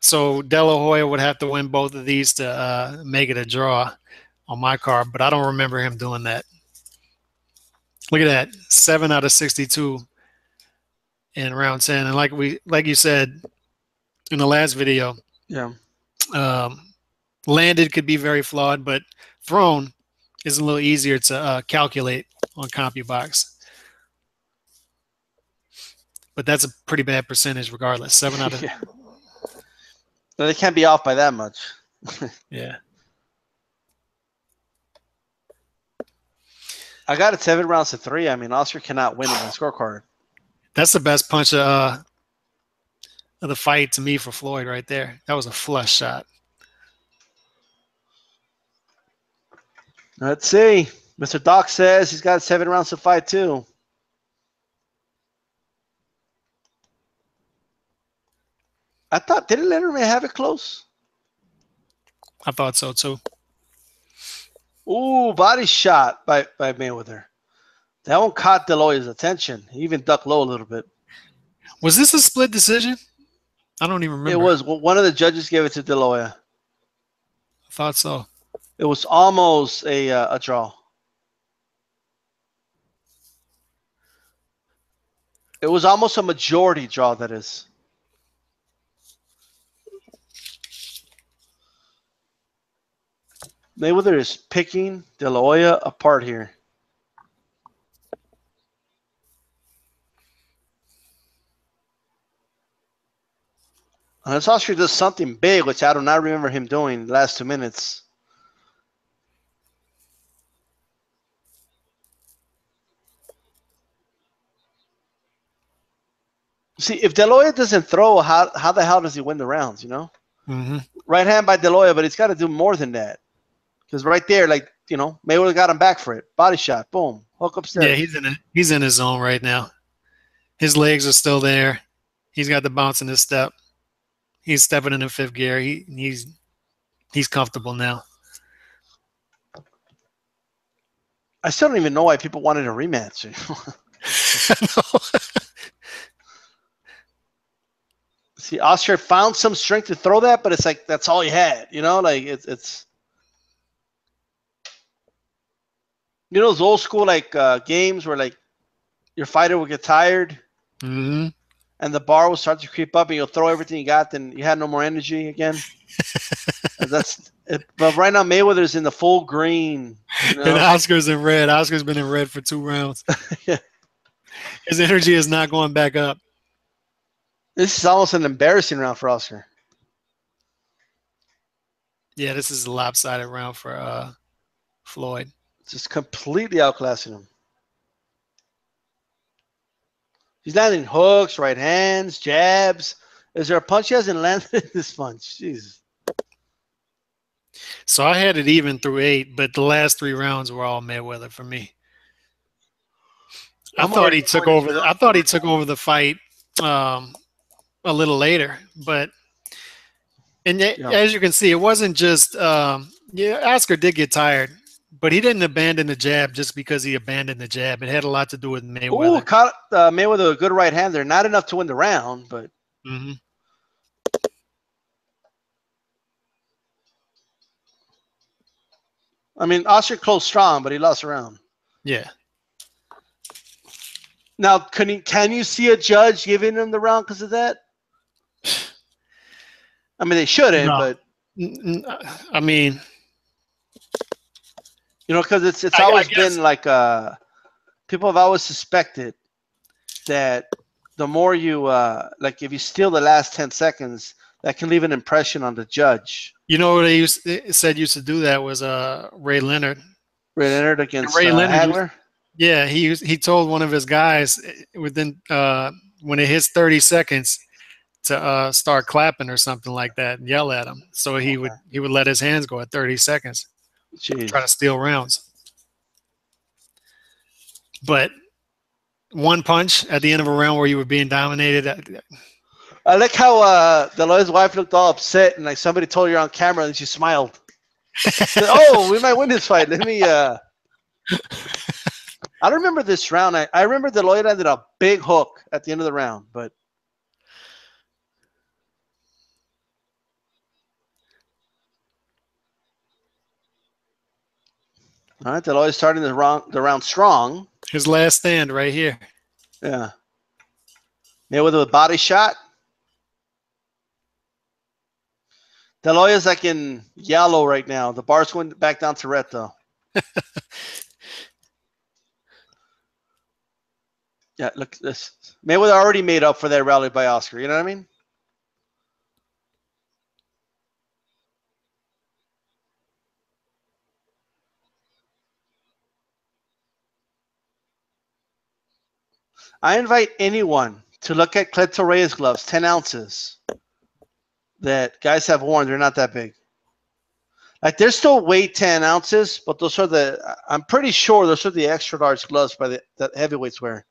So De La Hoya would have to win both of these to make it a draw on my card, but I don't remember him doing that. Look at that, 7 out of 62 in round 10, and like you said in the last video, yeah, landed could be very flawed, but thrown is a little easier to calculate on CompuBox. But that's a pretty bad percentage, regardless. 7 out of. Yeah. No, they can't be off by that much. Yeah. I got it 7 rounds to 3. I mean, Oscar cannot win on the scorecard. That's the best punch of the fight to me for Floyd right there. That was a flush shot. Let's see. Mr. Doc says he's got 7 rounds to fight too. I thought, didn't Letterman have it close? I thought so too. Ooh, body shot by Mayweather. That one caught De La Hoya's attention. He even ducked low a little bit. Was this a split decision? I don't even remember. It was. One of the judges gave it to De La Hoya. I thought so. It was almost a draw. It was almost a majority draw, that is. Mayweather is picking De La Hoya apart here. Unless Oscar does something big, which I do not remember him doing the last 2 minutes. See, if De La Hoya doesn't throw, how the hell does he win the rounds, you know? Mm-hmm. Right hand by De La Hoya, but he's got to do more than that. Because right there, like, you know, Mayweather got him back for it. Body shot, boom, hook upstairs. Yeah, he's in his zone right now. His legs are still there. He's got the bounce in his step. He's stepping in 5th gear. He's comfortable now. I still don't even know why people wanted a rematch. See, Oscar found some strength to throw that, but it's like that's all he had, you know. Like it's you know those old school like games where like your fighter would get tired, mm-hmm. and the bar will start to creep up, and you'll throw everything you got, then you had no more energy again. That's it. But right now Mayweather's in the full green, you know? And Oscar's in red. Oscar's been in red for 2 rounds. Yeah. His energy is not going back up. This is almost an embarrassing round for Oscar. Yeah, this is a lopsided round for Floyd. Just completely outclassing him. He's landing hooks, right hands, jabs. Is there a punch he hasn't landed in this punch? Jesus. So I had it even through 8, but the last 3 rounds were all Mayweather for me. I thought he took over the fight a little later, but as you can see, it wasn't just Oscar did get tired, but he didn't abandon the jab just because he abandoned the jab. It had a lot to do with Mayweather. Ooh, caught Mayweather a good right hand there. Not enough to win the round, but. I mean, Oscar closed strong, but he lost a round. Yeah. Now, can you see a judge giving him the round because of that? I mean, they shouldn't, but I mean, because it's always been like people have always suspected that the more you like, if you steal the last 10 seconds, that can leave an impression on the judge. You know what they used to do that was Ray Leonard. Ray Leonard against Hagler. Yeah, he told one of his guys within when it hits 30 seconds to start clapping or something like that and yell at him. So he would let his hands go at 30 seconds. Jeez. Try to steal rounds. But one punch at the end of a round where you were being dominated. I like how Deloy's wife looked all upset and like somebody told her on camera and she smiled. Said, oh, we might win this fight. Let me I don't remember this round. I remember Deloy landed a big hook at the end of the round, but all right, Deloy starting the round strong. His last stand right here. Yeah. Mayweather with a body shot. Deloy is like in yellow right now. The bar's going back down to red, though. Yeah, look at this. Mayweather already made up for that rally by Oscar. You know what I mean? I invite anyone to look at Cleto Reyes gloves, 10 ounces. That guys have worn, they're not that big. Like they're still weight 10 ounces, but those are I'm pretty sure those are the extra large gloves that heavyweights wear.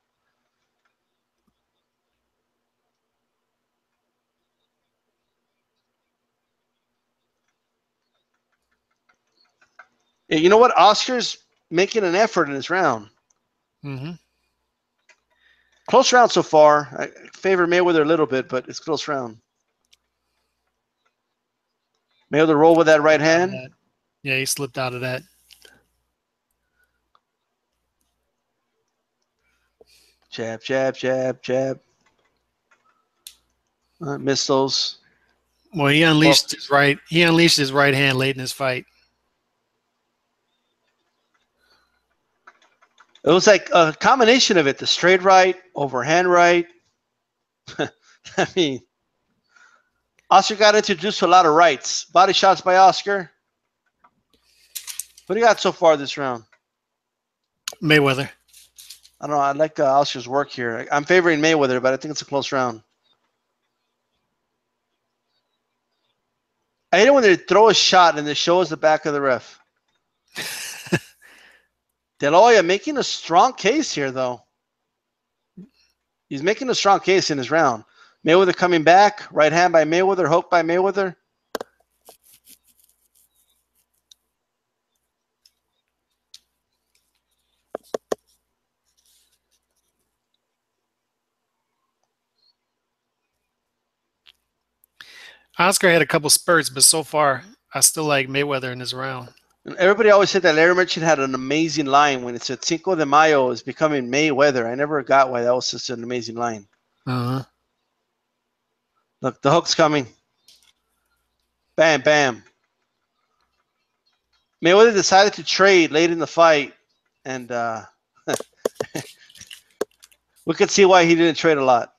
You know what? Oscar's making an effort in this round. Close round so far. I favor Mayweather a little bit, but it's a close round. Mayweather roll with that right hand. Yeah, he slipped out of that. Jab, jab, jab, jab. Missed those. Well, he unleashed his right. He unleashed his right hand late in his fight. It was like a combination of it: the straight right, overhand right. I mean, Oscar got introduced to a lot of rights. Body shots by Oscar. What do you got so far this round? Mayweather. I don't know. I like Oscar's work here. I'm favoring Mayweather, but I think it's a close round. I hate it when they throw a shot and they show us the back of the ref. De La Hoya making a strong case here, though. He's making a strong case in his round. Mayweather coming back. Right hand by Mayweather. Hook by Mayweather. Oscar had a couple spurts, but so far, I still like Mayweather in this round. And everybody always said that Larry Merchant had an amazing line when it said Cinco de Mayo is becoming Mayweather. I never got why that was such an amazing line. Look, the hook's coming. Bam, bam. Mayweather decided to trade late in the fight, and we could see why he didn't trade a lot.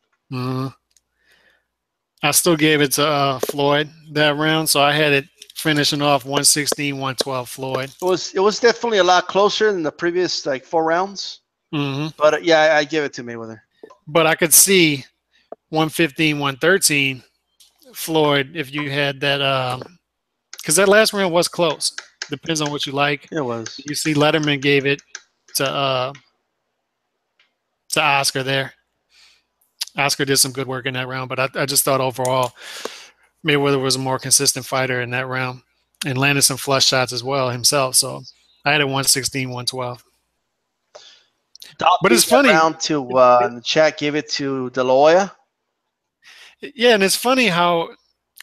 I still gave it to Floyd that round, so I had it finishing off 116, 112 Floyd. It was definitely a lot closer than the previous 4 rounds. But yeah, I give it to Mayweather. But I could see 115, 113 Floyd if you had that, because that last round was close. Depends on what you like. It was. You see, Letterman gave it to Oscar there. Oscar did some good work in that round, but I just thought overall Mayweather was a more consistent fighter in that round and landed some flush shots as well himself. So I had it 116, 112. Dom But gave it's that funny. round to in the chat. Gave it to De La Hoya. Yeah, and it's funny how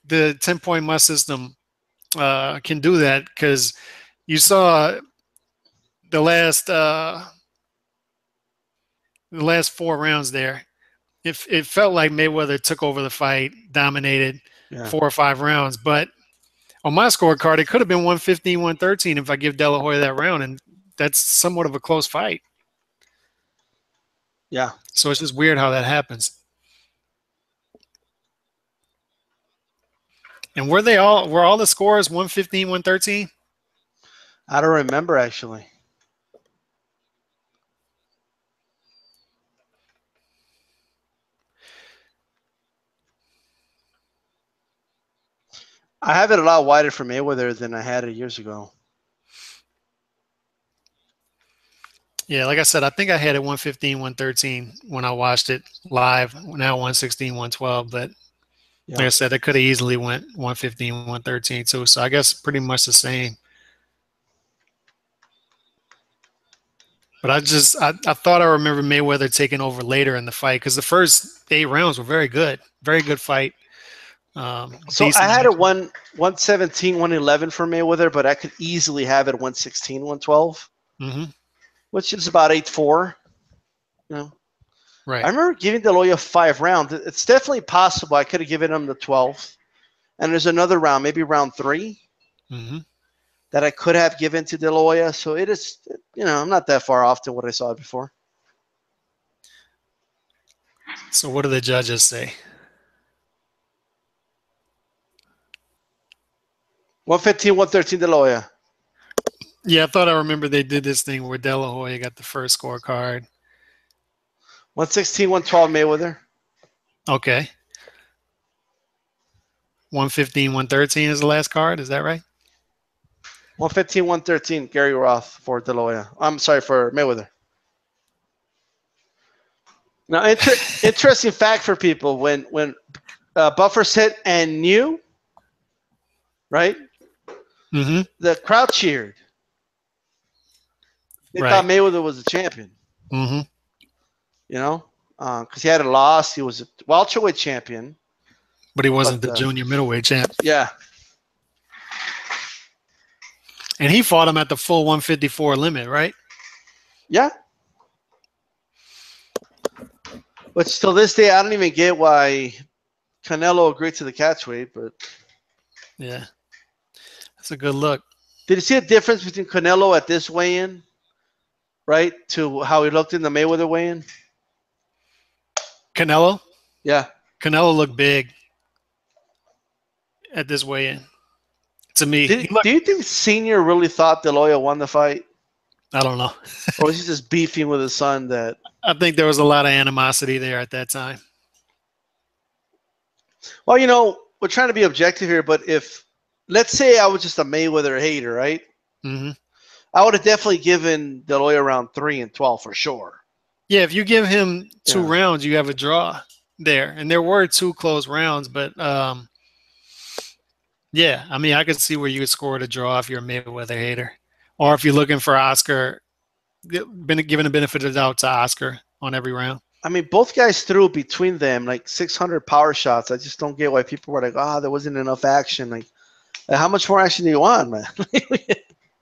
the 10-point must system can do that, because you saw the last 4 rounds there. It felt like Mayweather took over the fight, dominated 4 or 5 rounds. But on my scorecard, it could have been 115, 113 if I give De La Hoya that round, and that's somewhat of a close fight. Yeah. So it's just weird how that happens. And were all the scores 115, 113? I don't remember actually. I have it a lot wider for Mayweather than I had it years ago. Yeah, like I said, I think I had it 115, 113 when I watched it live. Now 116, 112. But like I said, it could have easily went 115, 113 too. So I guess pretty much the same. But I thought I remember Mayweather taking over later in the fight, because the first 8 rounds were very good. Very good fight. So I had it 117, 111 for Mayweather, but I could easily have it 116, 112, which is about 8-4. You know, right. I remember giving De La Hoya 5 rounds. It's definitely possible I could have given him the 12th. And there's another round, maybe round 3, that I could have given to De La Hoya. So it is, I'm not that far off to what I saw before. So what do the judges say? 115, 113 De La Hoya. Yeah, I thought I remember they did this thing where De La Hoya got the first scorecard. 116, 112 Mayweather. Okay. 115, 113 is the last card. Is that right? 115, 113 Gary Roth for De La Hoya. I'm sorry, for Mayweather. Now, interesting fact for people: when Buffer said "and knew," right? The crowd cheered. They thought Mayweather was the champion. Because he had a loss. He was a welterweight champion, but he wasn't the junior middleweight champ. Yeah. And he fought him at the full 154 limit, right? Yeah. But till this day, I don't even get why Canelo agreed to the catch weight. But yeah, that's a good look. Did you see a difference between Canelo at this weigh-in, right, to how he looked in the Mayweather weigh-in? Canelo? Yeah. Canelo looked big at this weigh-in. To me. Do you think Senior really thought De La Hoya won the fight? I don't know. Or was he just beefing with his son? I think there was a lot of animosity there at that time. Well, we're trying to be objective here, but let's say I was just a Mayweather hater, right? I would have definitely given De La Hoya round 3 and 12 for sure. Yeah, if you give him 2 rounds, you have a draw there. And there were 2 close rounds, but yeah, I mean, I could see where you could score a draw if you're a Mayweather hater. Or if you're looking for Oscar, giving the benefit of the doubt to Oscar on every round. I mean, both guys threw between them like 600 power shots. I just don't get why people were like, there wasn't enough action. Like how much more action do you want, man?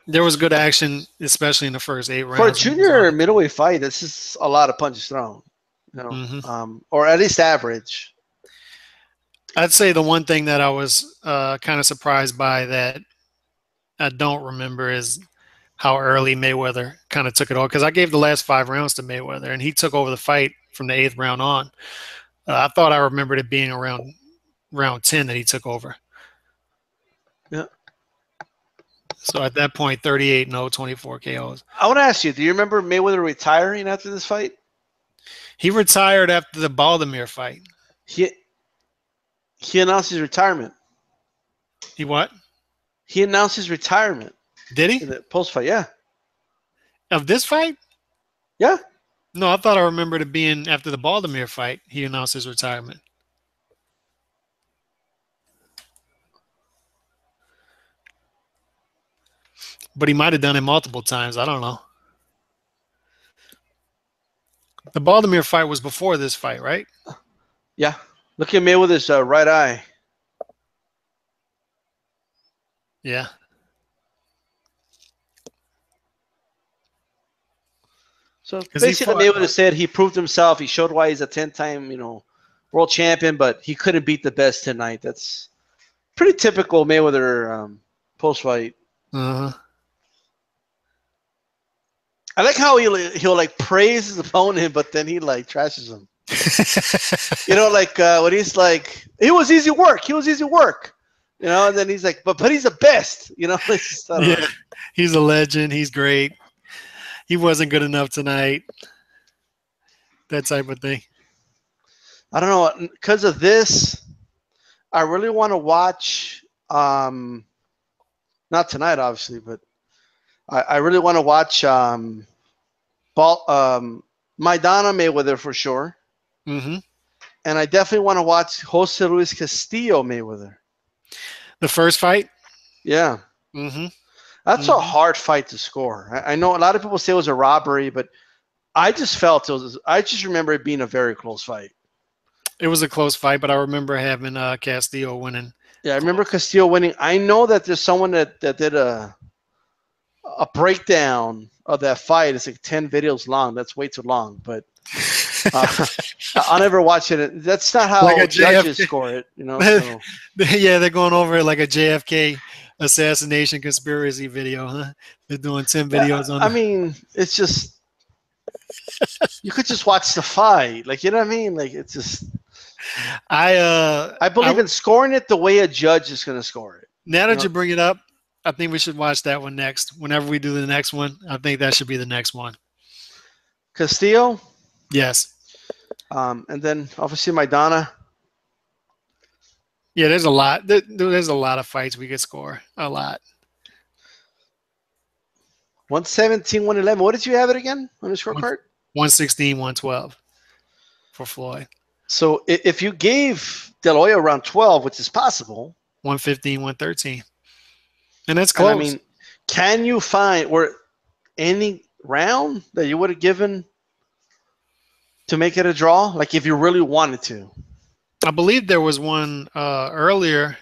There was good action, especially in the first 8 rounds. For a junior middleweight fight, this is a lot of punches thrown, or at least average. I'd say the one thing that I was kind of surprised by that I don't remember is how early Mayweather kind of took it all. Because I gave the last 5 rounds to Mayweather, and he took over the fight from the 8th round on. I thought I remembered it being around round 10 that he took over. Yeah. So at that point, 38-0, 24 KOs. I want to ask you, do you remember Mayweather retiring after this fight? He retired after the Baltimore fight. He announced his retirement. He what? He announced his retirement Did he? in the post fight. Yeah. Of this fight? Yeah. No, I thought I remembered it being after the Baltimore fight. He announced his retirement. But he might have done it multiple times. I don't know. The Baltimore fight was before this fight, right? Yeah. Look at Mayweather's right eye. Yeah. So basically, Mayweather said he proved himself. He showed why he's a 10-time, world champion, but he couldn't beat the best tonight. That's pretty typical Mayweather post-fight. Uh-huh. I like how he'll like praise his opponent, but then he like trashes him. When he's like, it was easy work. He was easy work. And then he's like, but he's the best. Yeah, he's a legend. He's great. He wasn't good enough tonight. That type of thing. I don't know. Because of this, I really want to watch. Not tonight, obviously, but I really want to watch Maidana Mayweather for sure. Mm-hmm. And I definitely want to watch Jose Luis Castillo Mayweather. The first fight? Yeah. Mm-hmm. That's a hard fight to score. I know a lot of people say it was a robbery, but I just felt I just remember it being a very close fight. It was a close fight, but I remember having Castillo winning. Yeah, I remember Castillo winning. I know that there's someone that did a breakdown of that fight. It's like 10 videos long. That's way too long, but I'll never watch it. That's not how like judges score it, So. Yeah, they're going over it like a JFK assassination conspiracy video, huh? They're doing 10 videos on it. I mean, it's just you could just watch the fight. Like, you know what I mean? Like, it's just I believe in scoring it the way a judge is going to score it. Now that you bring it up, I think we should watch that one next. Whenever we do the next one, I think that should be the next one. Castillo? Yes. And then obviously Maidana. Yeah, there's a lot. There's a lot of fights we could score. A lot. 117, 111. What did you have it again on the scorecard? 116, 112 for Floyd. So if you gave De La Hoya around 12, which is possible. 115, 113. And that's close. And I mean, can you find any round that you would have given to make it a draw? Like if you really wanted to. I believe there was one earlier.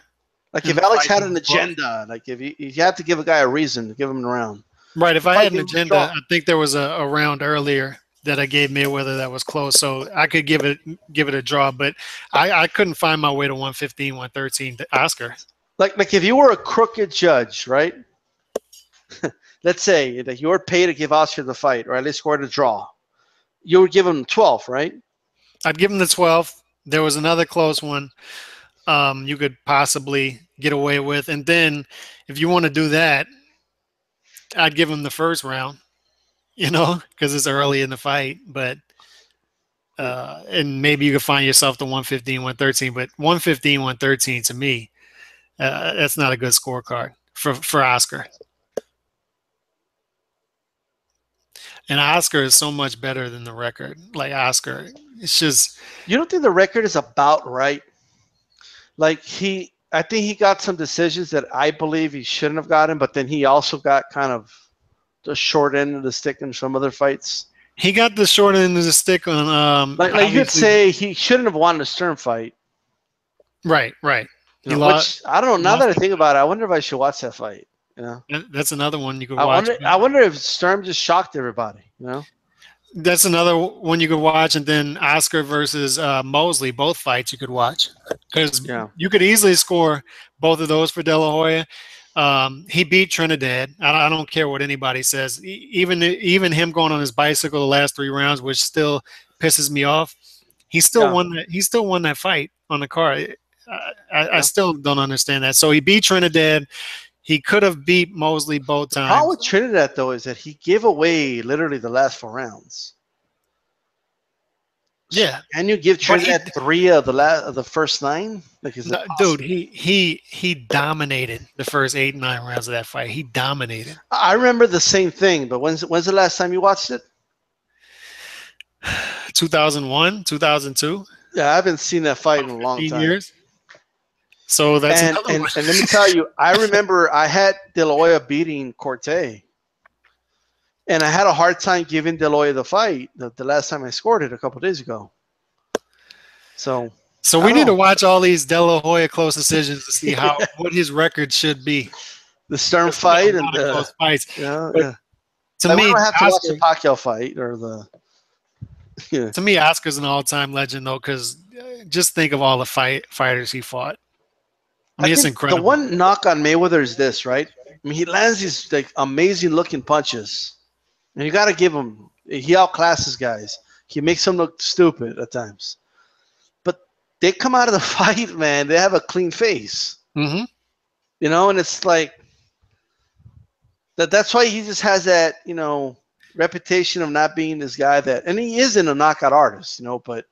Like if Alex had an agenda, like if you had to give a guy a reason to give him a round. Right. If I had an agenda, I think there was a round earlier that I gave Mayweather that was close. So I could give it a draw, but I couldn't find my way to 115, 113 to Oscar. Like if you were a crooked judge, right? Let's say that you were paid to give Oscar the fight, or at least scored a draw. You would give him 12, right? I'd give him the 12. There was another close one you could possibly get away with. And then if you want to do that, I'd give him the first round, because it's early in the fight. But and maybe you could find yourself to 115, 113. But 115, 113 to me, that's not a good scorecard for Oscar. And Oscar is so much better than the record. Like Oscar, it's just. You don't think the record is about right? Like I think he got some decisions that I believe he shouldn't have gotten, but then he also got kind of the short end of the stick in some other fights. He got the short end of the stick on. Like you'd say he shouldn't have won the Stern fight. Right. Which I don't know. Now that I think about it, I wonder if I should watch that fight. That's another one you could watch. I wonder if Sturm just shocked everybody. That's another one you could watch, and then Oscar versus Mosley, both fights you could watch, because you could easily score both of those for De La Hoya. He beat Trinidad. I don't care what anybody says. Even him going on his bicycle the last 3 rounds, which still pisses me off. He still won that. He still won that fight on the card. I still don't understand that. So he beat Trinidad. He could have beat Mosley both times. How with Trinidad, though, is that he gave away literally the last 4 rounds. Yeah, Can you give but Trinidad 3 of the first 9? Like, is it no, dude, possible? he dominated the first 8, 9 rounds of that fight. He dominated. I remember the same thing, but when's the last time you watched it? 2001, 2002, Yeah, I haven't seen that fight in about a long 15 time. years. So that's And another and one. and let me tell you, I remember I had De La Hoya beating Corte, and I had a hard time giving De La Hoya the fight the last time I scored it a couple days ago. So So I we don't need to know. watch all these De La Hoya close decisions to see what his record should be. The Stern There's been a fight and lot of the close fights, but yeah. to Like we me, don't have to watch the Oscar, Pacquiao fight or the yeah. Oscar's an all-time legend though, because just think of all the fighters he fought. I I mean, it's think the incredible. one knock on Mayweather is this, right? I mean, he lands these like amazing looking punches, and you got to give him. He outclasses guys. He makes them look stupid at times, but they come out of the fight, man. They have a clean face, Hmm. and it's like that. That's why he just has that, reputation of not being this guy that, and he isn't a knockout artist, but But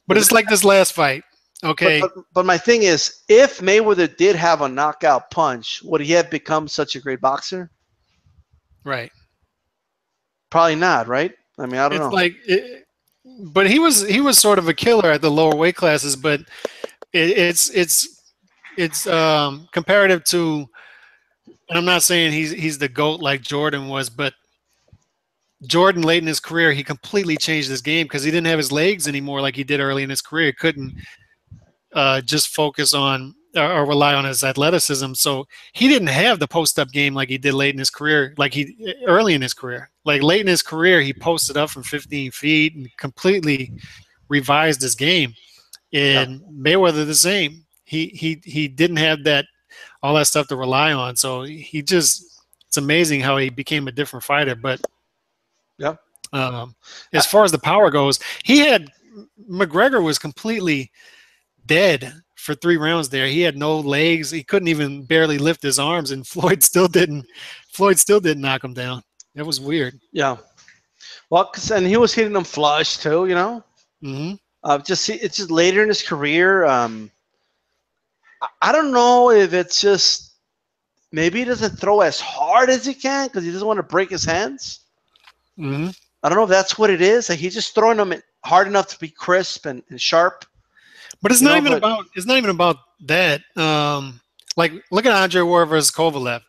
but it's like this last fight. but Okay, but, but my thing is, if Mayweather did have a knockout punch, would he have become such a great boxer? right. Probably not, right? I mean, I don't It's know. like, but he was sort of a killer at the lower weight classes. But it's comparative to, and I'm not saying he's the GOAT like Jordan was, but Jordan late in his career he completely changed his game because he didn't have his legs anymore like he did early in his career. He couldn't just focus on or rely on his athleticism. So he didn't have the post up game like he did late in his career, like he early in his career. Like late in his career, he posted up from 15 feet and completely revised his game. Yeah, And Mayweather the same. He didn't have that all that stuff to rely on. So he just it's amazing how he became a different fighter. But yeah. um, I, as far as the power goes, he had McGregor was completely dead for 3 rounds there. He had no legs. He couldn't even barely lift his arms, and Floyd still didn't. Floyd still didn't knock him down. That was weird. yeah. Well, and he was hitting them flush too. Hmm. It's just later in his career. I don't know if it's just maybe he doesn't throw as hard as he can because he doesn't want to break his hands. Hmm. I don't know if that's what it is. Like he's just throwing them hard enough to be crisp and sharp. But it's You not know, even but about. It's not even about that. Like look at Andre Ward versus Kovalev.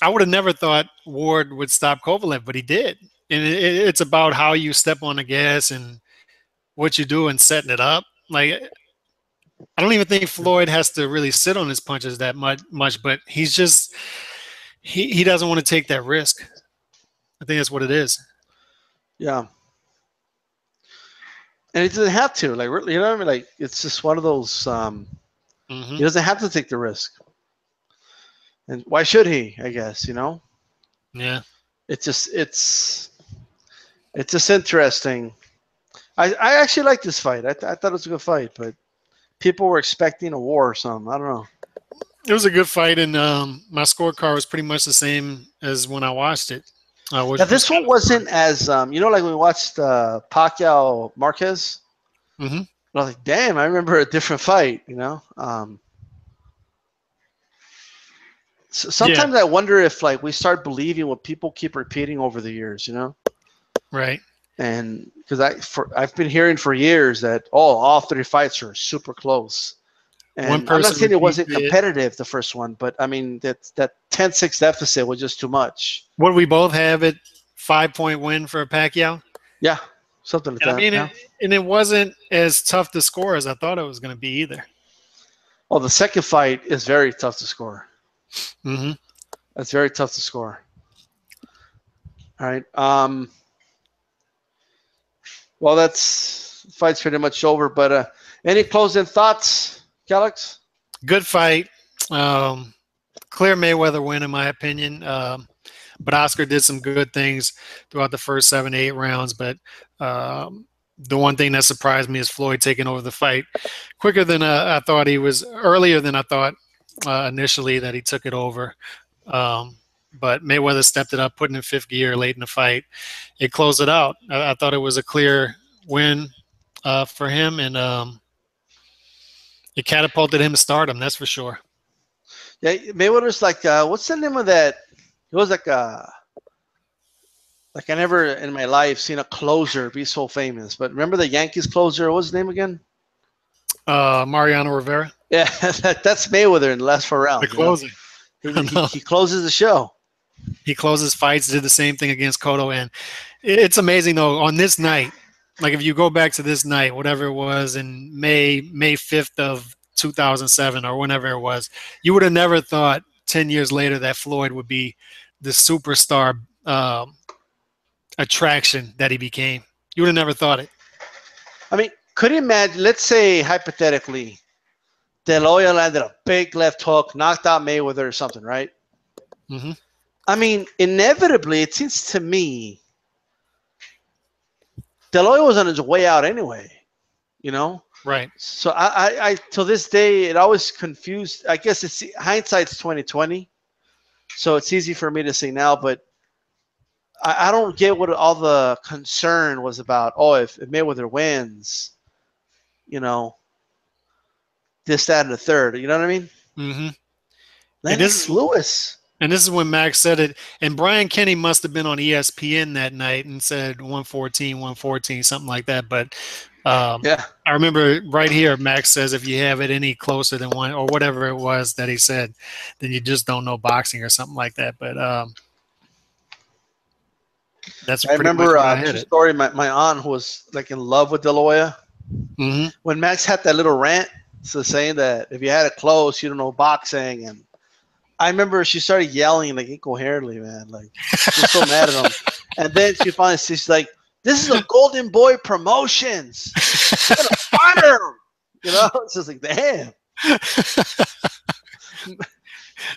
I would have never thought Ward would stop Kovalev, but he did. And it's about how you step on the gas and what you do and setting it up. Like I don't even think Floyd has to really sit on his punches that much, but he's just he doesn't want to take that risk. I think that's what it is. yeah, and he doesn't have to. Like really, you know what I mean? Like it's just one of those. Hmm. He doesn't have to take the risk, and why should he? I guess Yeah. It's just it's just interesting. I actually like this fight. I thought it was a good fight, but people were expecting a war or something. I don't know. It was a good fight, and my scorecard was pretty much the same as when I watched it, Now which was this one kind of wasn't as like when we watched Pacquiao Marquez. surprising. Hmm. I was like, damn, I remember a different fight. So Yeah, sometimes I wonder if like we start believing what people keep repeating over the years. right. And because I've been hearing for years that all 3 fights are super close. One And I'm not person saying it repeats wasn't it. competitive the first one, but I mean that 10-6 deficit was just too much. What do we both have it? 5 point win for Pacquiao. Yeah, something like And I that. mean, Yeah. it wasn't as tough to score as I thought it was going to be either. Well, the second fight is very tough to score. Hmm. That's very tough to score. All right. Well, that's fight's pretty much over. But any closing thoughts, Calix? Good fight. Um, Clear Mayweather win, in my opinion. But Oscar did some good things throughout the first 7 to 8 rounds. But the one thing that surprised me is Floyd taking over the fight quicker than I thought he was, earlier than I thought initially that he took it over. But Mayweather stepped it up, put it in fifth gear late in the fight. It closed it out. I thought it was a clear win for him, and it catapulted him to stardom. That's for sure. Yeah, Mayweather's like, what's the name of that? It was like I never in my life seen a closer be so famous. But remember the Yankees closer? What's his name again? Mariano Rivera. Yeah, that's Mayweather in the last 4 The rounds. closer. He closes the show. He closes fights, did the same thing against Cotto. And it's amazing, though, on this night, like if you go back to this night, whatever it was in May 5th of 2007 or whenever it was, you would have never thought 10 years later that Floyd would be the superstar attraction that he became. You would have never thought it. I mean, could you imagine, let's say hypothetically, De La Hoya landed a big left hook, knocked out Mayweather or something, right? Mm-hmm. I mean, inevitably, it seems to me, De La Hoya was on his way out anyway, you know? Right. So I till this day, it always confused. I guess it's hindsight's 2020, so it's easy for me to say now, but I don't get what all the concern was about. Oh, if Mayweather wins, you know, this, that, and the third. You know what I mean? Mm-hmm. Lennox Lewis. And this is when Max said it. And Brian Kenny must have been on ESPN that night and said 114, something like that. But yeah, I remember right here, Max says if you have it any closer than one or whatever it was that he said, then you just don't know boxing or something like that. But that's I pretty remember much true story. My aunt, who was like in love with De La Hoya, when Max had that little rant, so saying that if you had it close, you don't know boxing. And I remember she started yelling like incoherently, man, like she's so mad at him. And then she finally, she's like, "This is a Golden Boy Promotions. I'm gonna fire him." You know, it's just like, damn.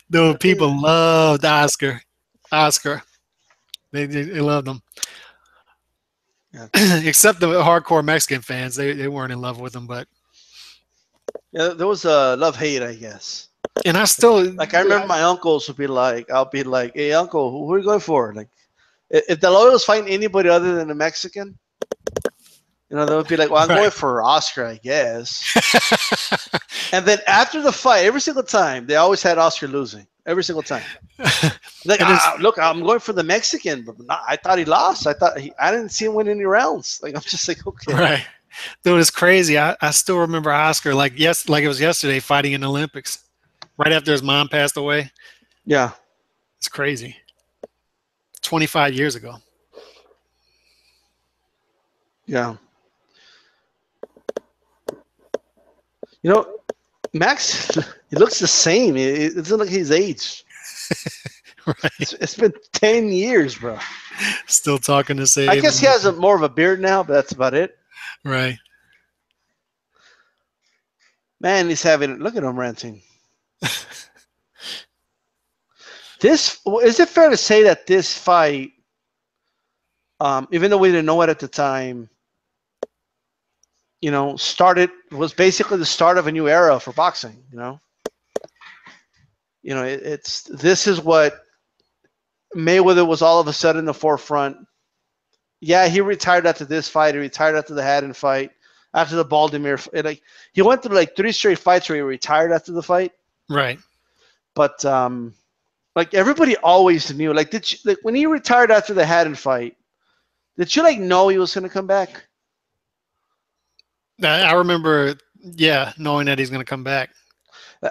No, people loved Oscar. They loved him. Yeah. Except the hardcore Mexican fans. They weren't in love with him, but yeah, there was a love-hate, I guess. And I still like I remember my uncles would be like, I'll be like, "Hey uncle, who are you going for?" Like if De La Hoya was fighting anybody other than a Mexican, you know, they would be like, "Well, I'm going for Oscar, I guess." And then after the fight, every single time, they always had Oscar losing. Every single time. Like, look, I'm going for the Mexican, but I thought he lost. I didn't see him win any rounds. Like, I'm just like, okay. Right. Dude, it's crazy. I still remember Oscar like it was yesterday fighting in the Olympics. Right after his mom passed away. Yeah. It's crazy. 25 years ago. Yeah. You know, Max, he looks the same. It doesn't look like he's aged. Right. It's been 10 years, bro. Still talking the same. I guess he has more of a beard now, but that's about it. Right. Man, he's having, look at him ranting. Is it fair to say that this fight, even though we didn't know it at the time, you know, was basically the start of a new era for boxing, you know? You know, this is what Mayweather was all of a sudden in the forefront. Yeah, he retired after this fight. He retired after the Haddon fight, after the Baltimore. Like he went through like 3 straight fights where he retired after the fight. Right. But like everybody always knew. Like when he retired after the Haddon fight, did you like know he was going to come back? I remember, yeah, knowing that he's going to come back.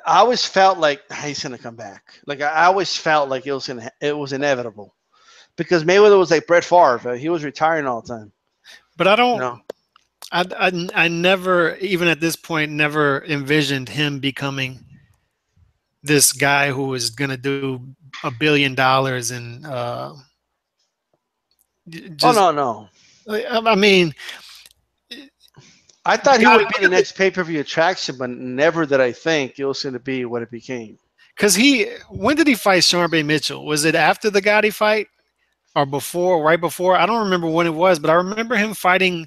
I always felt like he's going to come back. Like I always felt like it was inevitable, because Mayweather was like Brett Favre. He was retiring all the time. But I don't. You know? I never, even at this point, never envisioned him becoming this guy who was going to do $1 billion and. No. I mean. I thought he would be the next pay-per-view attraction, but never did I think it was going to be what it became. Because when did he fight Sharmba Mitchell? Was it after the Gotti fight or before, right before? I don't remember when it was, but I remember him fighting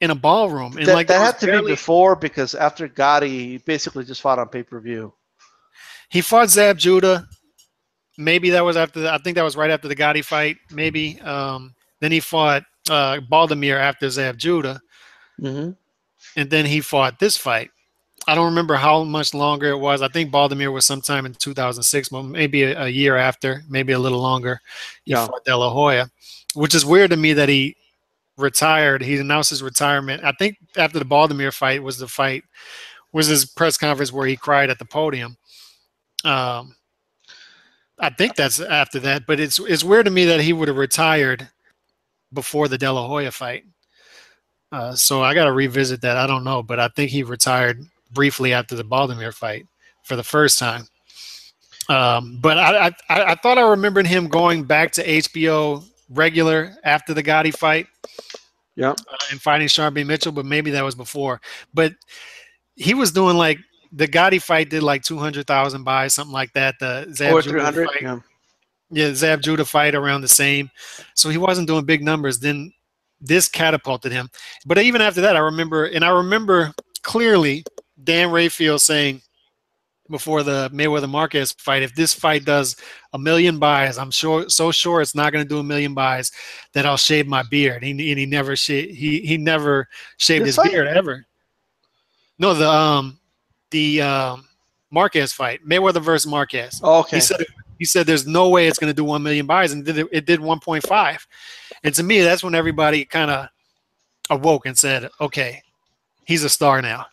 in a ballroom. And that had to be before, because after Gotti, he basically just fought on pay-per-view. He fought Zab Judah. Maybe that was after. I think that was right after the Gotti fight. Maybe. Then he fought Baltimore after Zab Judah. Mm-hmm. and then he fought this fight. I don't remember how much longer it was. I think Baltimore was sometime in 2006, maybe a year after, maybe a little longer. He Yeah. fought De La Hoya, which is weird to me that he retired. He announced his retirement. I think after the Baltimore fight was his press conference where he cried at the podium. Um, I think that's after that, but it's weird to me that he would have retired before the De La Hoya fight. So I got to revisit that. I don't know, but I think he retired briefly after the Baltimore fight for the first time. But I thought I remembered him going back to HBO regular after the Gotti fight. Yeah. And fighting Sean B. Mitchell, but maybe that was before. But he was doing like the Gotti fight did like 200,000 buys, something like that. The Zab Or Judah 300. fight, Yeah. yeah, Zab Judah fight around the same. So he wasn't doing big numbers. Then this catapulted him. But even after that, I remember clearly Dan Rayfield saying before the Mayweather Marquez fight, if this fight does 1,000,000 buys, I'm sure it's not going to do 1,000,000 buys, that I'll shave my beard. He never he never shaved This his fight? beard ever. No, the Marquez fight, Mayweather versus Marquez. Oh, okay. He said there's no way it's going to do 1,000,000 buys, and it did 1.5. And to me, that's when everybody kind of awoke and said, okay, he's a star now.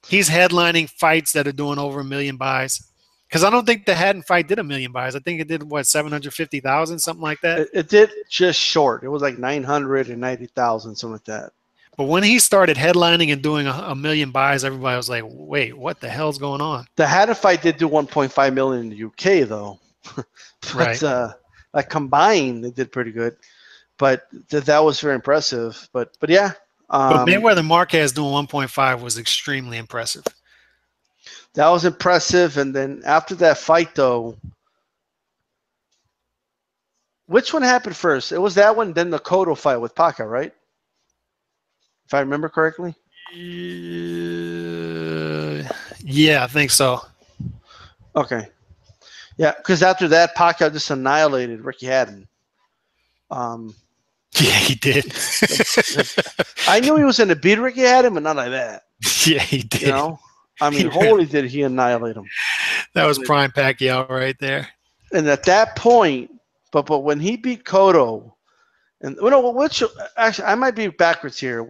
He's headlining fights that are doing over 1,000,000 buys. Because I don't think the Haddon fight did 1,000,000 buys. I think it did, what, 750,000, something like that? It did just short. It was like 990,000, something like that. But when he started headlining and doing 1,000,000 buys, everybody was like, wait, what the hell's going on? The Haddon fight did do 1.5 million in the UK, though. But Right. like combined, they did pretty good. But that was very impressive. But yeah. But Mayweather Marquez doing 1.5 was extremely impressive. That was impressive. And then after that fight, though, which one happened first? It was that one, then the Cotto fight with Paca, right? If I remember correctly. Yeah, I think so. Okay. Yeah, because after that, Paca just annihilated Ricky Haddon. Yeah, he did. I knew he was going to beat Ricky Haddon, but not like that. Yeah, he did. You know? I mean, holy did he annihilate him. That was prime Pacquiao right there. And at that point, but when he beat Cotto, and actually, I might be backwards here.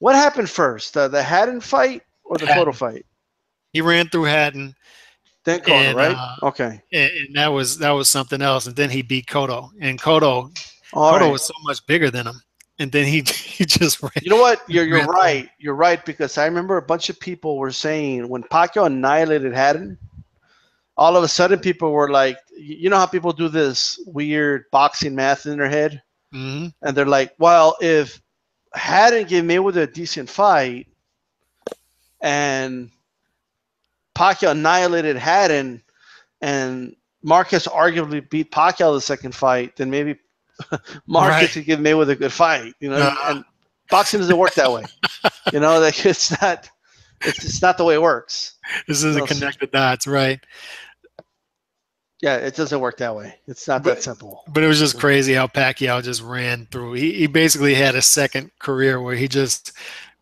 What happened first, the Haddon fight or the Cotto fight? He ran through Haddon. Then Cotto, right? Okay. And that was something else. And then he beat Cotto. And Cotto was so much bigger than him. And then he just ran. You know what? You're right. You're right, because I remember a bunch of people were saying when Pacquiao annihilated Haddon, all of a sudden people were like, you know how people do this weird boxing math in their head? Mm-hmm. And they're like, well, if Haddon gave Mayweather a decent fight and Pacquiao annihilated Haddon and Marquez arguably beat Pacquiao the second fight, then maybe Marquez could give Mayweather a good fight, you know. And boxing doesn't work that way, you know. Like it's not the way it works. This isn't connect the dots, right? Yeah, it doesn't work that way. It's not that simple. But it was just crazy how Pacquiao just ran through. He basically had a second career where he just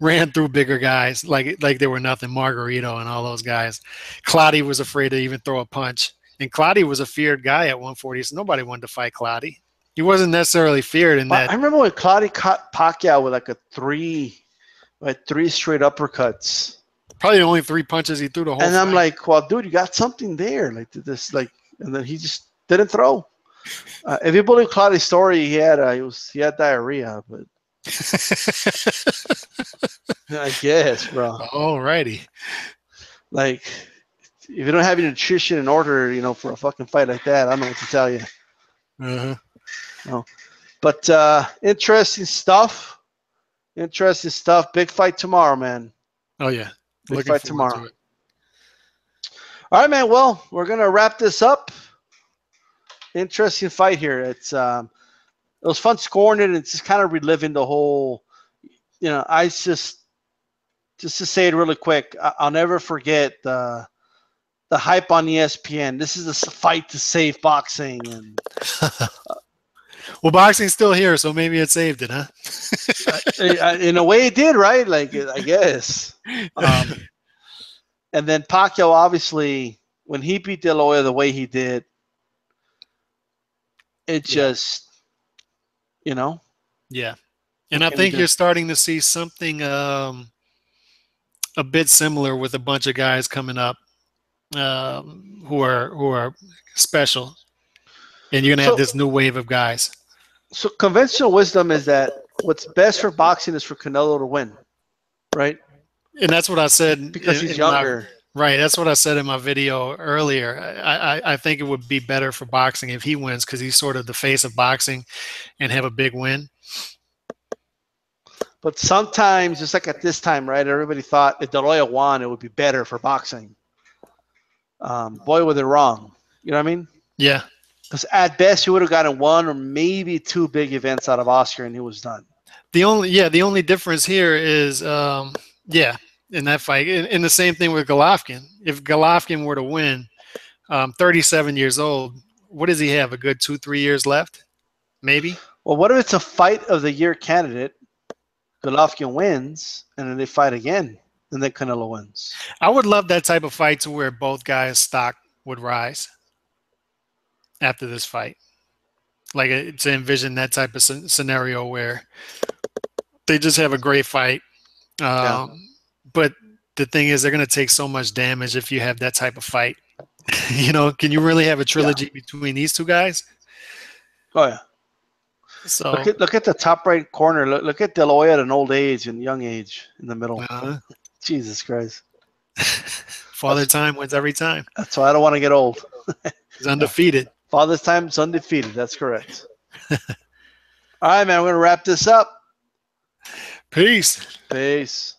ran through bigger guys like they were nothing. Margarito and all those guys. Clottey was afraid to even throw a punch. And Clottey was a feared guy at 140, so nobody wanted to fight Clottey. He wasn't necessarily feared in that. I remember when Clottey caught Pacquiao with like three straight uppercuts. Probably the only 3 punches he threw the whole And I'm fight. like, well, dude, you got something there. Like this, like, and then he just didn't throw. If you believe Clottey's story, he had diarrhea, but I guess, bro. Alrighty. Like, if you don't have your nutrition in order, you know, for a fucking fight like that, I don't know what to tell you. Uh-huh. No. But interesting stuff. Interesting stuff. Big fight tomorrow, man. Oh yeah. Big fight tomorrow. All right, man. Well, we're gonna wrap this up. Interesting fight here. It was fun scoring it and just kind of reliving the whole. You know, I just to say it really quick. I'll never forget the hype on ESPN. This is a fight to save boxing, and Well, boxing's still here, so maybe it saved it, huh? In a way, it did, right? Like, I guess. And then Pacquiao, obviously, when he beat De La Hoya the way he did, it just, Yeah. And I think you're starting to see something a bit similar with a bunch of guys coming up who are special, and you're gonna have this new wave of guys. So conventional wisdom is that what's best for boxing is for Canelo to win, right? And that's what I said because he's younger. Right, that's what I said in my video earlier. I think it would be better for boxing if he wins because he's sort of the face of boxing and have a big win. But sometimes, just like at this time, right, everybody thought if De La Hoya won, it would be better for boxing. Boy, were they wrong. You know what I mean? Yeah. Because at best, you would have gotten one or maybe two big events out of Oscar, and he was done. The only difference here is, in that fight, and the same thing with Golovkin. If Golovkin were to win, 37 years old, what does he have? A good 2-3 years left, maybe. Well, what if it's a fight of the year candidate? Golovkin wins, and then they fight again, and then Canelo wins. I would love that type of fight to where both guys' stock would rise after this fight. Like to envision that type of scenario where they just have a great fight. But the thing is, they're going to take so much damage if you have that type of fight. Can you really have a trilogy between these two guys? Oh, yeah. So look at the top right corner. Look at De La Hoya at an old age and young age in the middle. Jesus Christ. Father Time wins every time. That's why I don't want to get old. He's undefeated. Father's Time's undefeated. That's correct. All right, man. We're going to wrap this up. Peace. Peace.